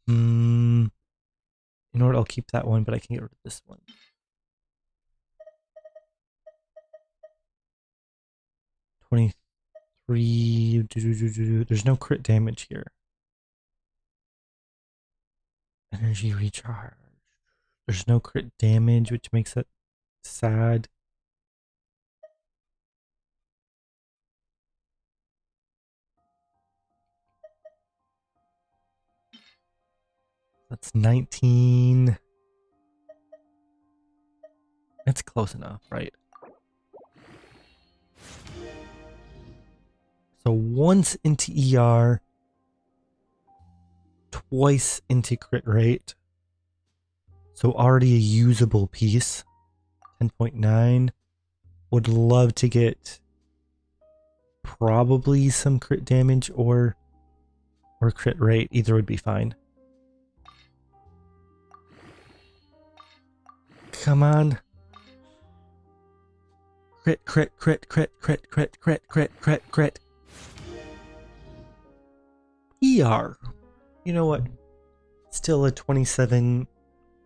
A: You know what? I'll keep that one, but I can get rid of this one. 23. There's no crit damage here. Energy recharge. There's no crit damage, which makes it sad. That's 19. That's close enough, right? So once into ER, twice into crit rate. So already a usable piece. 10.9. Would love to get probably some crit damage or crit rate. Either would be fine. Come on. Crit, crit, crit, crit, crit, crit, crit, crit, crit, crit. ER. You know what? Still a 27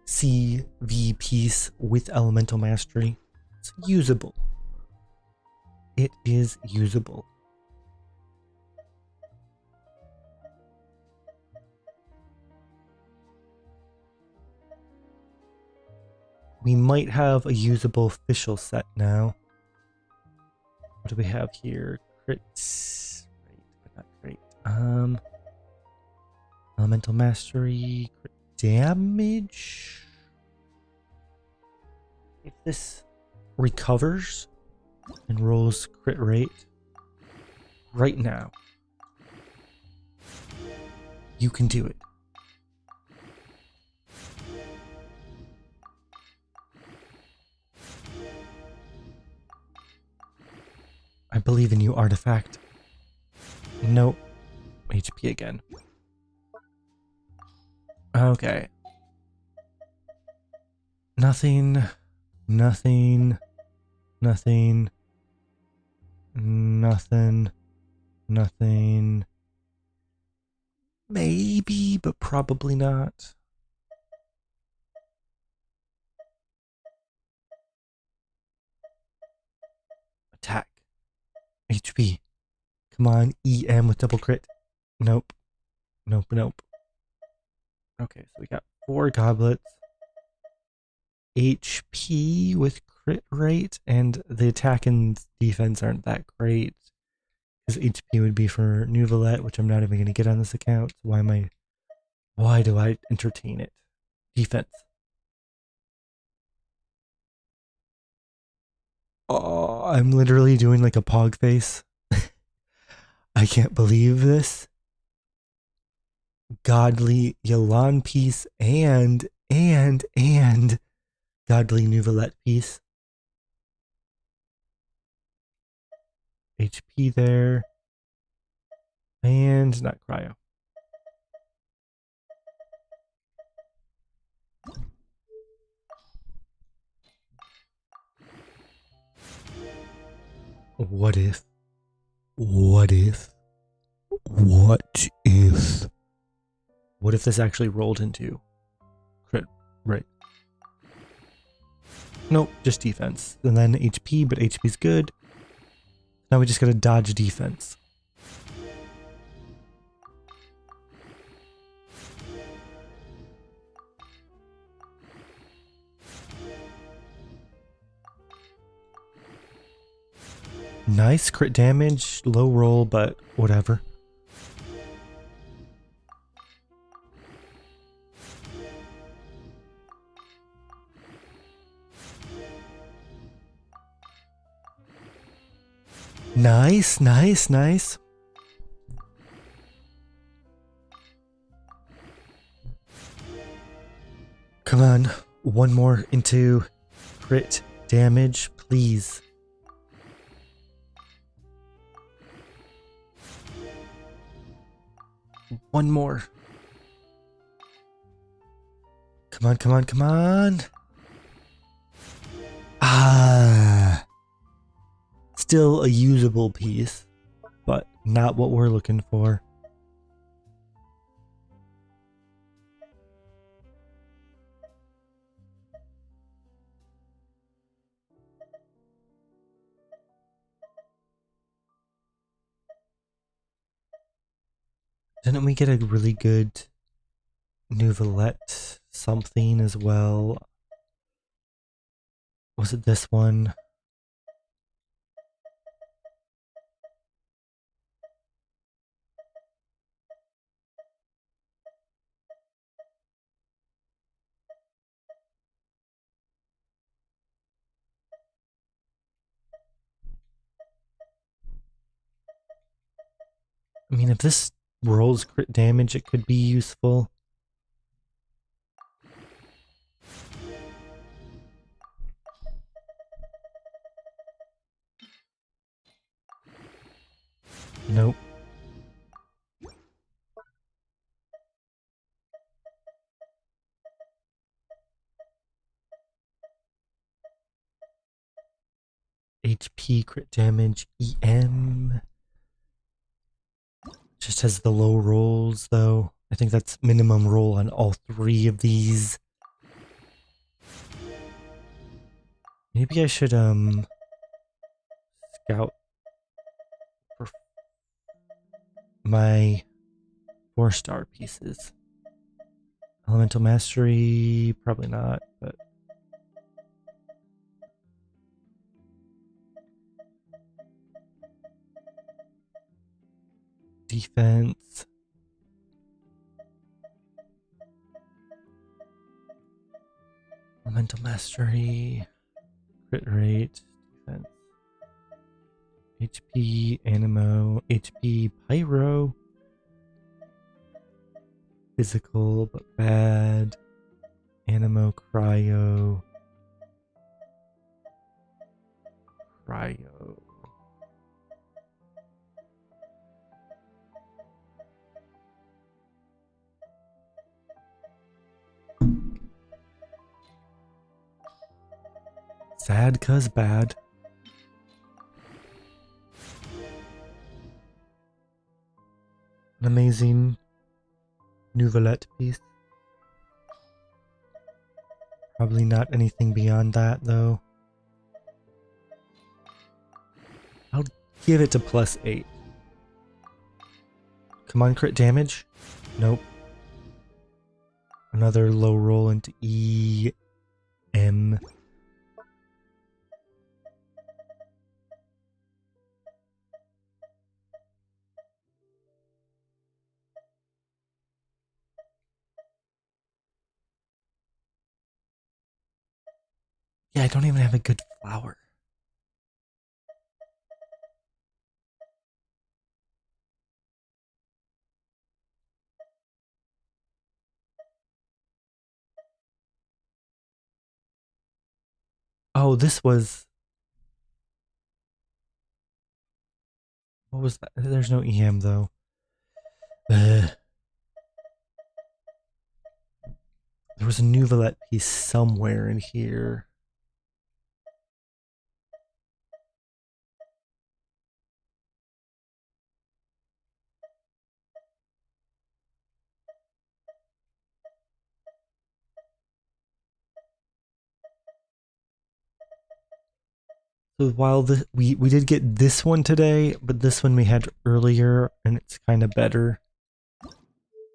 A: CV piece with Elemental Mastery. It's usable. It is usable. We might have a usable official set now. What do we have here? Crits. Great, but not great. Elemental Mastery. Crit damage. If this recovers and rolls crit rate right now, you can do it. I believe in you, Artifact. Nope. HP again. Okay. Nothing. Nothing. Nothing. Nothing. Nothing. Maybe, but probably not. Attack. HP. Come on, EM with double crit. Nope. Nope, nope. Okay, so we got 4 goblets. HP with crit rate, and the attack and defense aren't that great. Because HP would be for Nuvolette, which I'm not even going to get on this account. So why do I entertain it? Defense. Oh, I'm literally doing like a pog face. I can't believe this. Godly Yalan piece and Godly Nuvolette piece. HP there. And not cryo. What if? What if? What if? What if this actually rolled into crit? Right. Nope, just defense. And then HP, but HP's good. Now we just gotta dodge defense. Nice crit damage, low roll, but whatever. Nice, nice, nice. Come on, one more into crit damage, please. One more. Come on, come on, come on. Ah. Still a usable piece, but not what we're looking for. Didn't we get a really good Nuvolette something as well? Was it this one? I mean, if this rolls crit damage, it could be useful. Nope. HP, crit damage, EM. Just has the low rolls, though. I think that's minimum roll on all 3 of these. Maybe I should, scout for my 4-star pieces. Elemental Mastery, probably not, but... Defense. Elemental Mastery. Crit rate. Defense. HP, Animo. HP, Pyro. Physical, but bad. Animo, Cryo. Cryo. Sad cuz bad. An amazing Nouvellette piece. Probably not anything beyond that, though. I'll give it to +8. Come on, crit damage. Nope. Another low roll into EM. Yeah, I don't even have a good flower. Oh, this was... What was that? There's no EM, though. Ugh. There was a Nouvellette piece somewhere in here. So while we did get this one today, but this one we had earlier, and it's kind of better.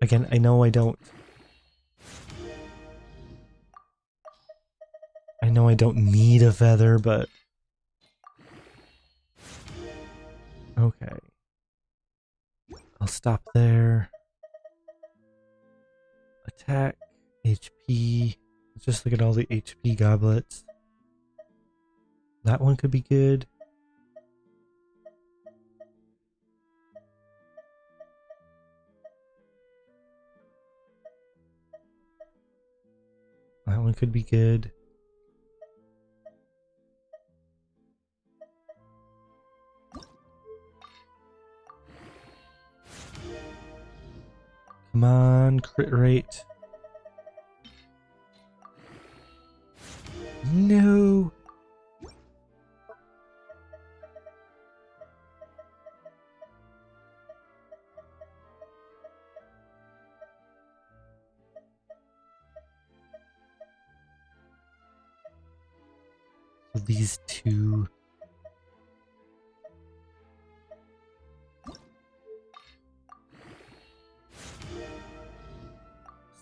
A: Again, I know I don't need a feather, but okay. I'll stop there. Attack, HP. Let's just look at all the HP goblets. That one could be good. That one could be good. Come on, crit rate. No. So these two.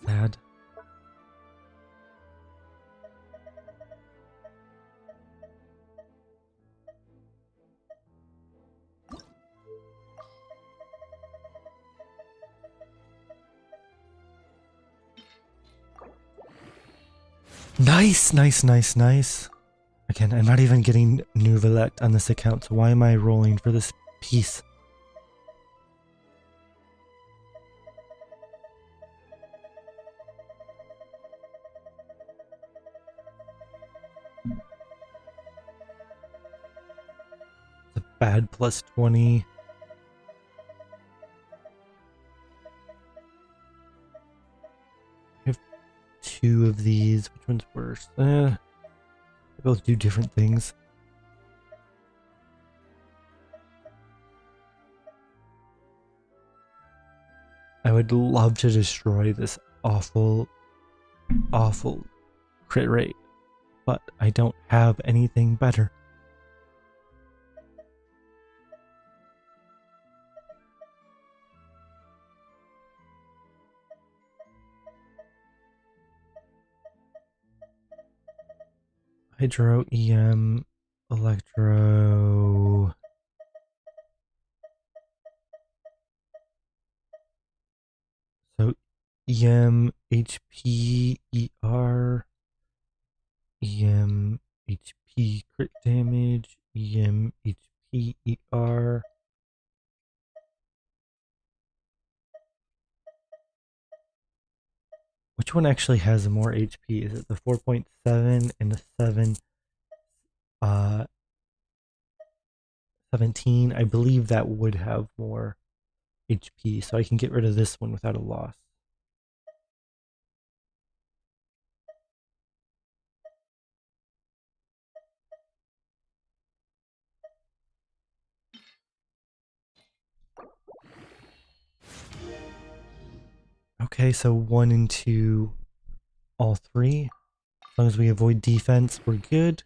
A: Sad. Nice, nice, nice, nice. Again, I'm not even getting Nouvellette on this account, so why am I rolling for this piece? It's a bad +20. I have two of these. Which one's worse? They both do different things. I would love to destroy this awful, awful crit rate, but I don't have anything better. Hydro, EM, Electro. So EM, HP, ER, EM, HP, crit damage, EM, HP, ER. Which one actually has more HP? Is it the 4.7 and the 7? 17? I believe that would have more HP, so I can get rid of this one without a loss. Okay, so 1 and 2, all 3. As long as we avoid defense, we're good.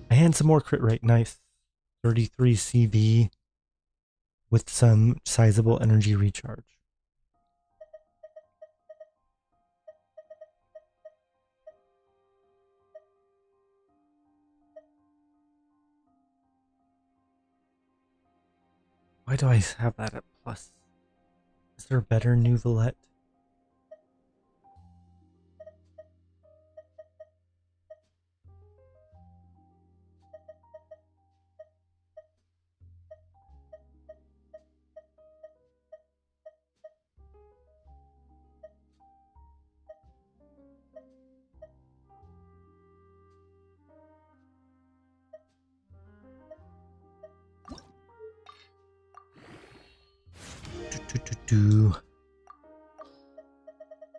A: And some more crit rate, nice. 33 CV with some sizable energy recharge. Why do I have that at plus? Is there a better Nouvelette?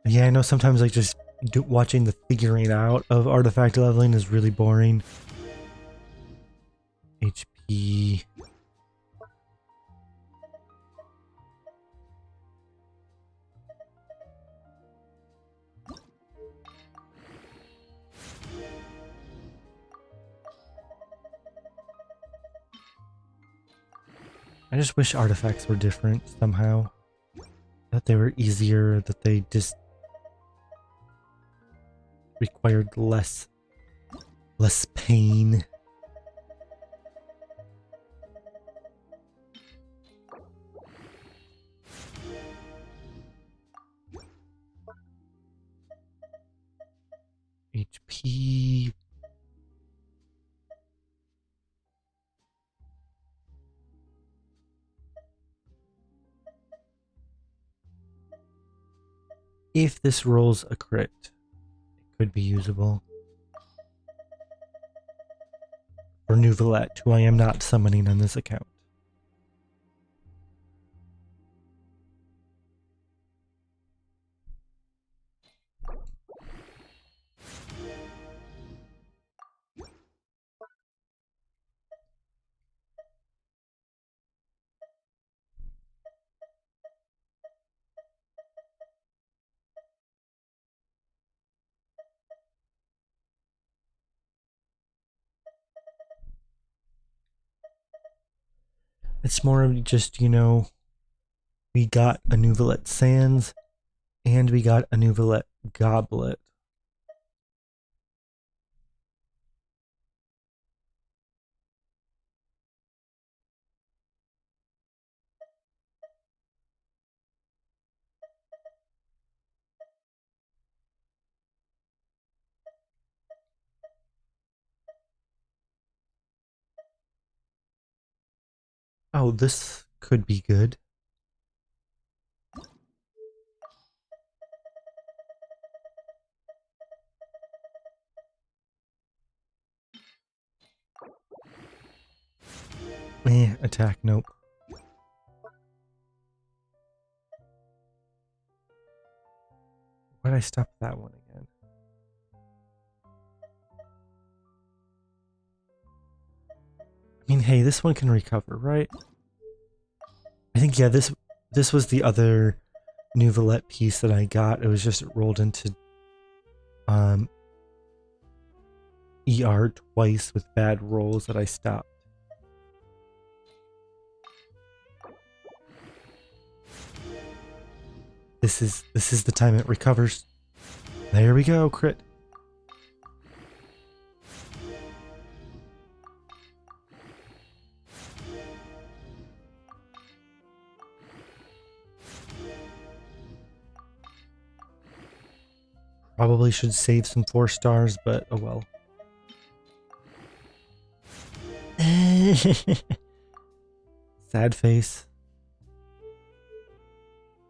A: Yeah, I know sometimes like just watching the figuring out of artifact leveling is really boring. HP. I just wish artifacts were different somehow. That they were easier, that they just required less pain. HP. If this rolls a crit, it could be usable. For Nouvelette, who I am not summoning on this account. It's more of just, we got a Nouvelette Sands and we got a Nouvelette Goblet. Oh, this could be good. Attack, nope. Why'd I stop that one again? I mean, hey, this one can recover, right? I think, yeah, this was the other Nouvelette piece that I got. It was just rolled into ER twice with bad rolls that I stopped. This is the time it recovers. There we go, crit. Probably should save some 4 stars, but oh well. Sad face.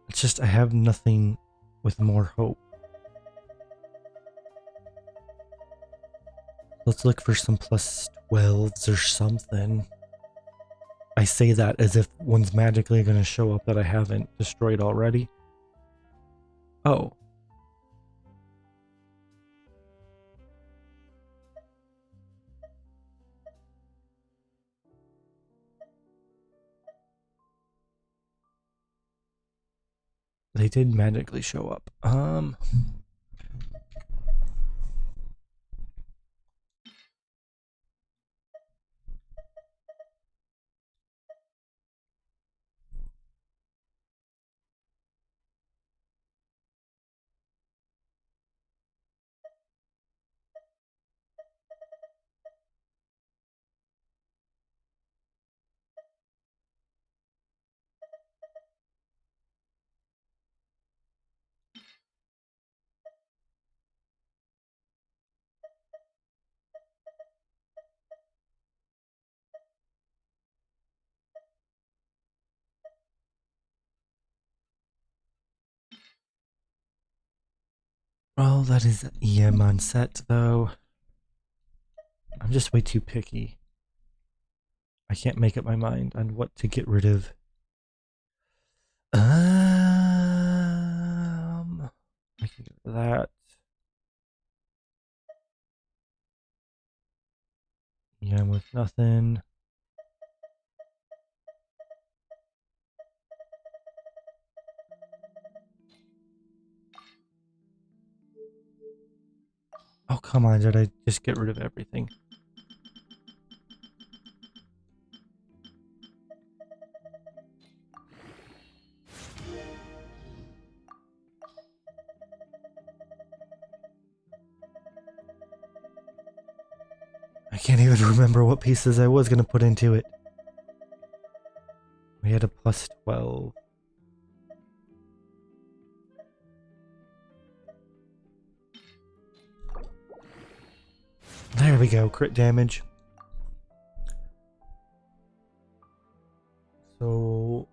A: It's just I have nothing with more hope. Let's look for some plus 12s or something. I say that as if one's magically going to show up that I haven't destroyed already. Oh. They did magically show up. Well, that is EM on set, though. I'm just way too picky. I can't make up my mind on what to get rid of. I can get rid of that. EM with nothing. Oh, come on, did I just get rid of everything? I can't even remember what pieces I was going to put into it. We had a plus 12. There we go, crit damage. So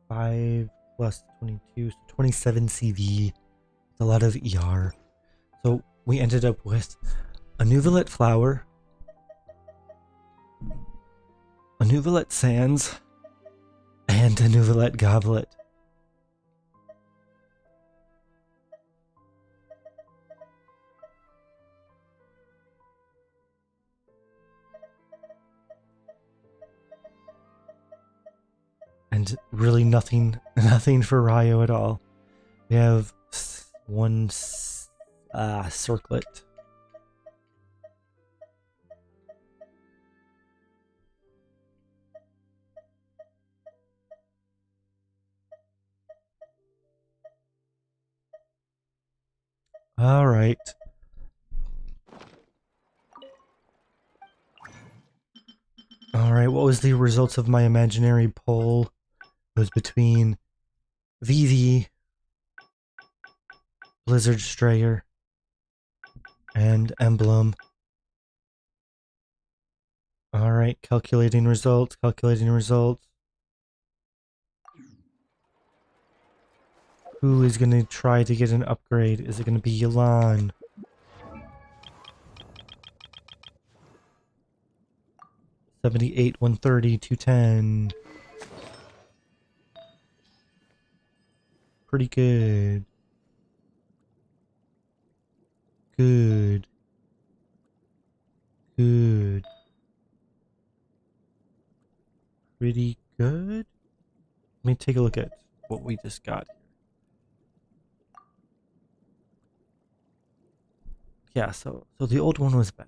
A: 5 plus 22, so 27 CV. It's a lot of ER. So we ended up with a Nuvolette flower, a Nuvolette sands, and a Nuvolette goblet. And really nothing for Ryo at all. We have one circlet. All right. All right, what was the results of my imaginary poll? It was between Vivi, Blizzard Strayer, and Emblem. All right, calculating results, Who is going to try to get an upgrade? Is it going to be Yelan? $78, 130, 210. Pretty good. Good. Pretty good. Let me take a look at what we just got here. Yeah, so the old one was better.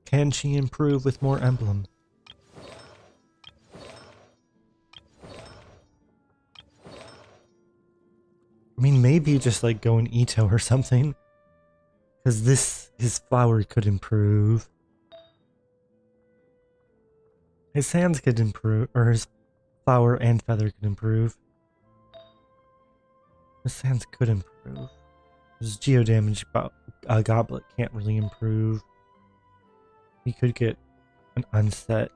A: Can she improve with more emblem? I mean, maybe just like go in Ito or something. Because his flower could improve. His hands could improve, or his flower and feather could improve. His hands could improve. His geo damage goblet can't really improve. He could get an unset.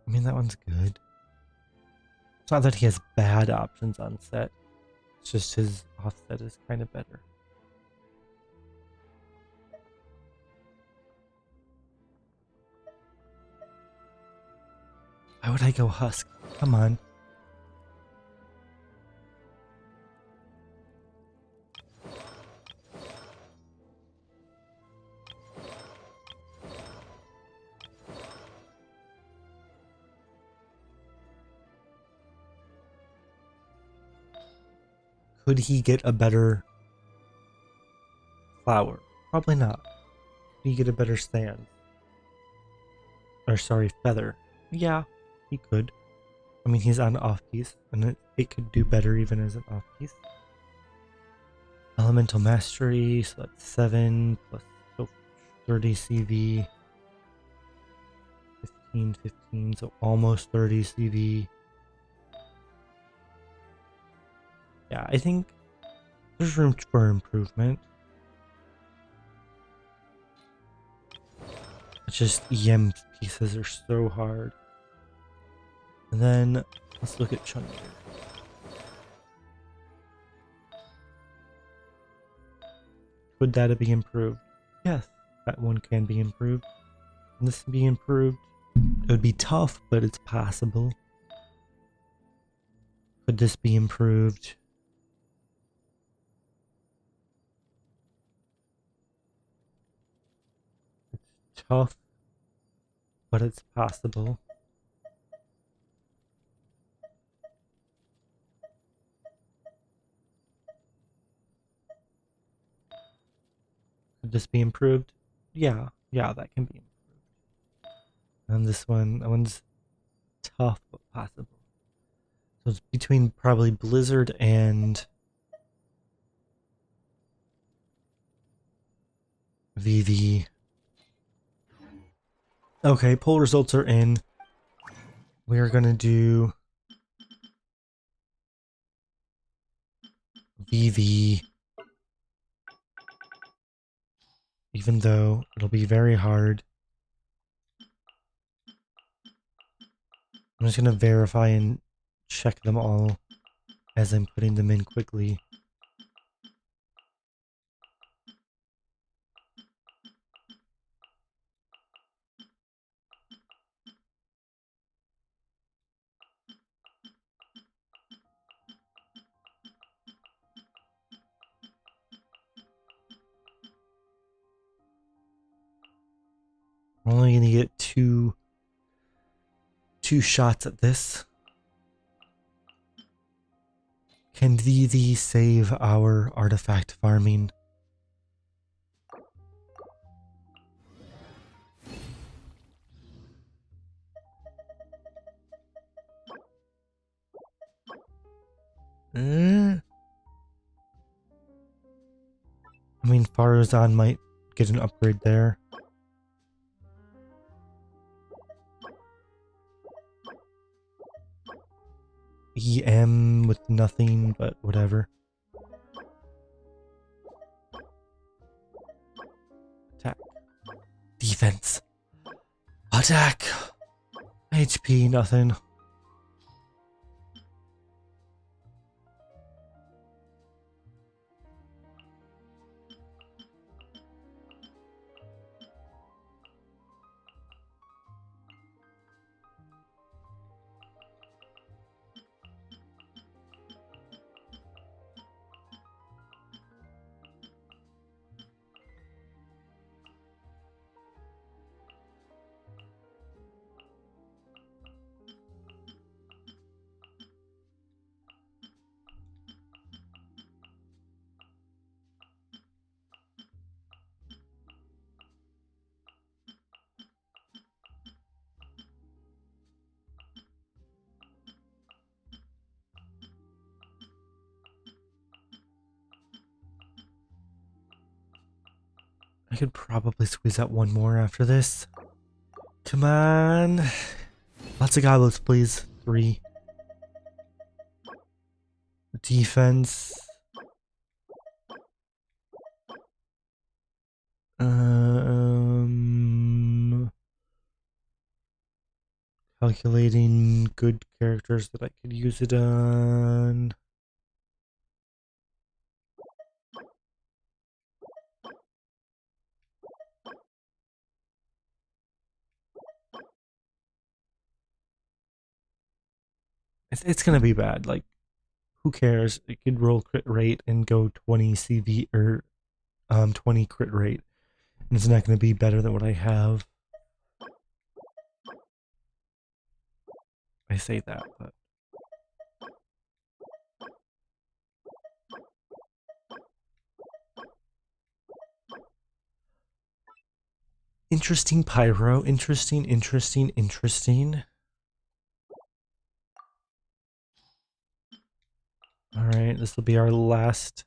A: I mean, that one's good. It's not that he has bad options on set. It's just his offset is kind of better. Why would I go Husk? Come on. Could he get a better flower? Probably not. Could he get a better stand? Or sorry, feather. Yeah, he could. I mean, he's on off piece, and it could do better even as an off piece. Elemental mastery, so that's 7 plus so 30 CV. 15, so almost 30 CV. Yeah, I think there's room for improvement. It's just EM pieces are so hard. And then let's look at Chunky. Could that be improved? Yes, that one can be improved. Can this be improved? It would be tough, but it's possible. Could this be improved? It's tough, but it's possible. Could this be improved? Yeah, that can be improved. And that one's tough, but possible. So it's between probably Blizzard and VV. Okay, poll results are in. We are gonna do VV, even though it'll be very hard. I'm just gonna verify and check them all as I'm putting them in quickly. I'm only gonna get two shots at this. Can VV save our artifact farming? I mean, Farazan might get an upgrade there. EM with nothing, but whatever. Attack. Defense. Attack. HP, nothing. I could probably squeeze out one more after this. Come on. Lots of goblets, please. 3. Defense. Calculating good characters that I could use it on. It's gonna be bad. Like, who cares? It could roll crit rate and go 20 CV or 20 crit rate, and it's not gonna be better than what I have. I say that, but interesting pyro. Interesting, interesting, interesting. All right, this will be our last.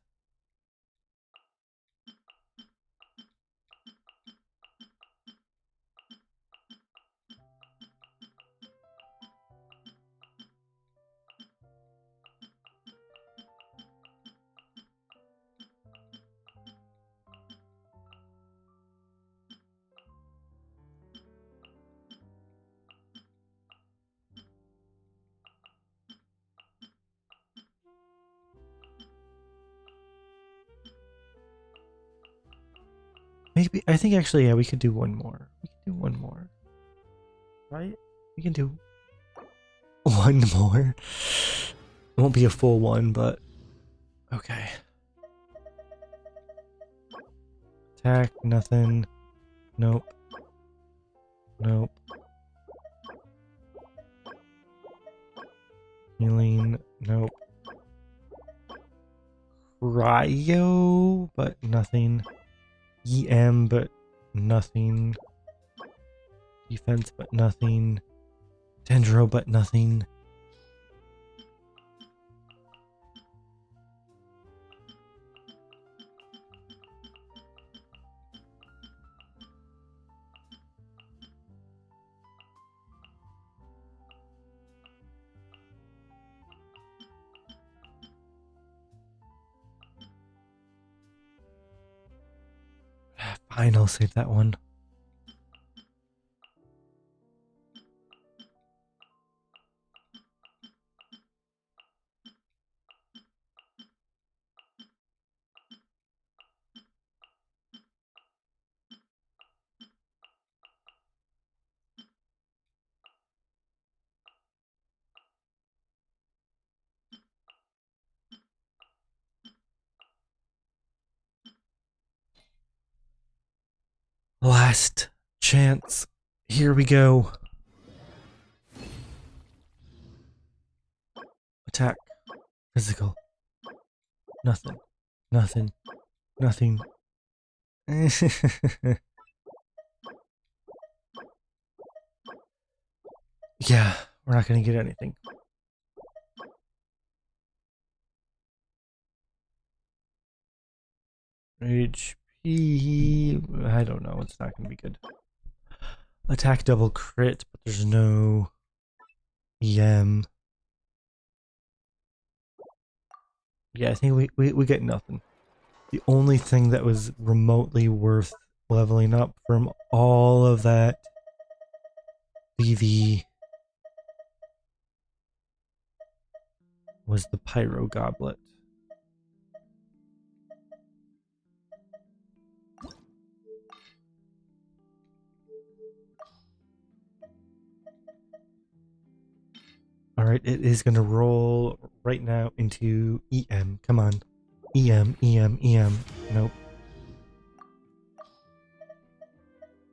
A: Maybe I think actually, yeah, we could do one more. We could do one more, right? We can do one more. It won't be a full one, but okay. Attack, nothing. Nope. Nope. Healing, nope. Cryo, but nothing. EM, but nothing. Defense, but nothing. Dendro, but nothing. Fine, I'll save that one. Last chance. Here we go. Attack. Physical. Nothing. Nothing. Nothing. Yeah, we're not gonna get anything. HP. I don't know. It's not gonna be good. Attack double crit, but there's no EM. Yeah, I think we get nothing. The only thing that was remotely worth leveling up from all of that VV was the Pyro Goblet. Alright, it is going to roll right now into EM. Come on. EM, EM, EM. Nope.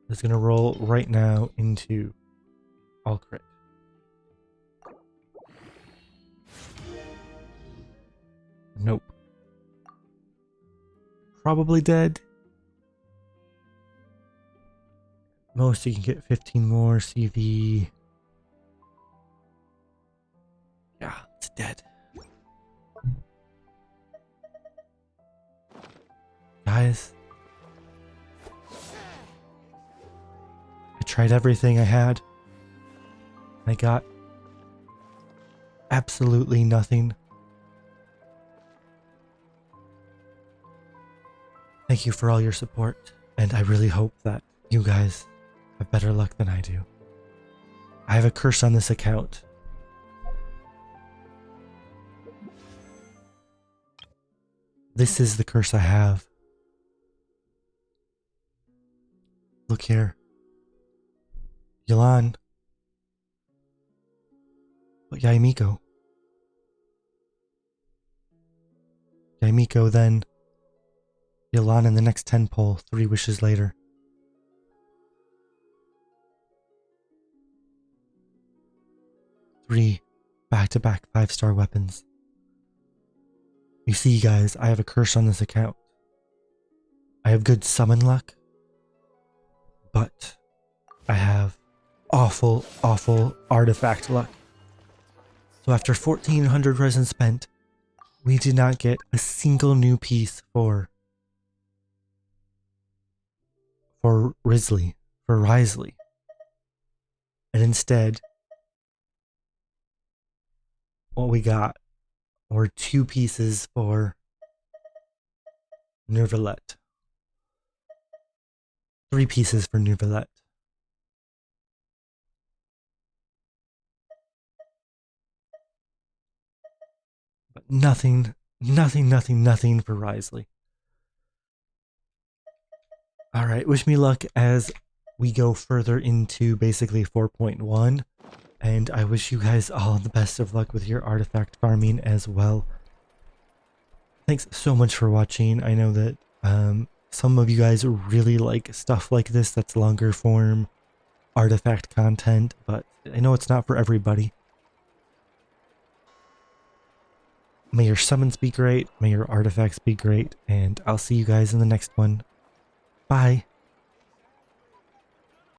A: It's going to roll right now into all crit. Nope. Probably dead. Most you can get 15 more CV. Yeah, it's dead. Guys. I tried everything I had. I got absolutely nothing. Thank you for all your support, and I really hope that you guys have better luck than I do. I have a curse on this account. This is the curse I have. Look here. Yolan. Yaimiko. Daimiko then. Yolan in the next 10 pull, 3 wishes later. 3 back-to-back 5-star weapons. You see, guys, I have a curse on this account. I have good summon luck, but I have awful, awful artifact luck. So after 1400 resin spent, we did not get a single new piece for Wriothesley. And instead, what we got were 2 pieces for Nervalette. 3 pieces for Nervalette. But nothing for Wriothesley. Alright, wish me luck as we go further into basically 4.1. And I wish you guys all the best of luck with your artifact farming as well. Thanks so much for watching. I know that some of you guys really like stuff like this that's longer form artifact content, but I know it's not for everybody. May your summons be great, may your artifacts be great, and I'll see you guys in the next one. Bye.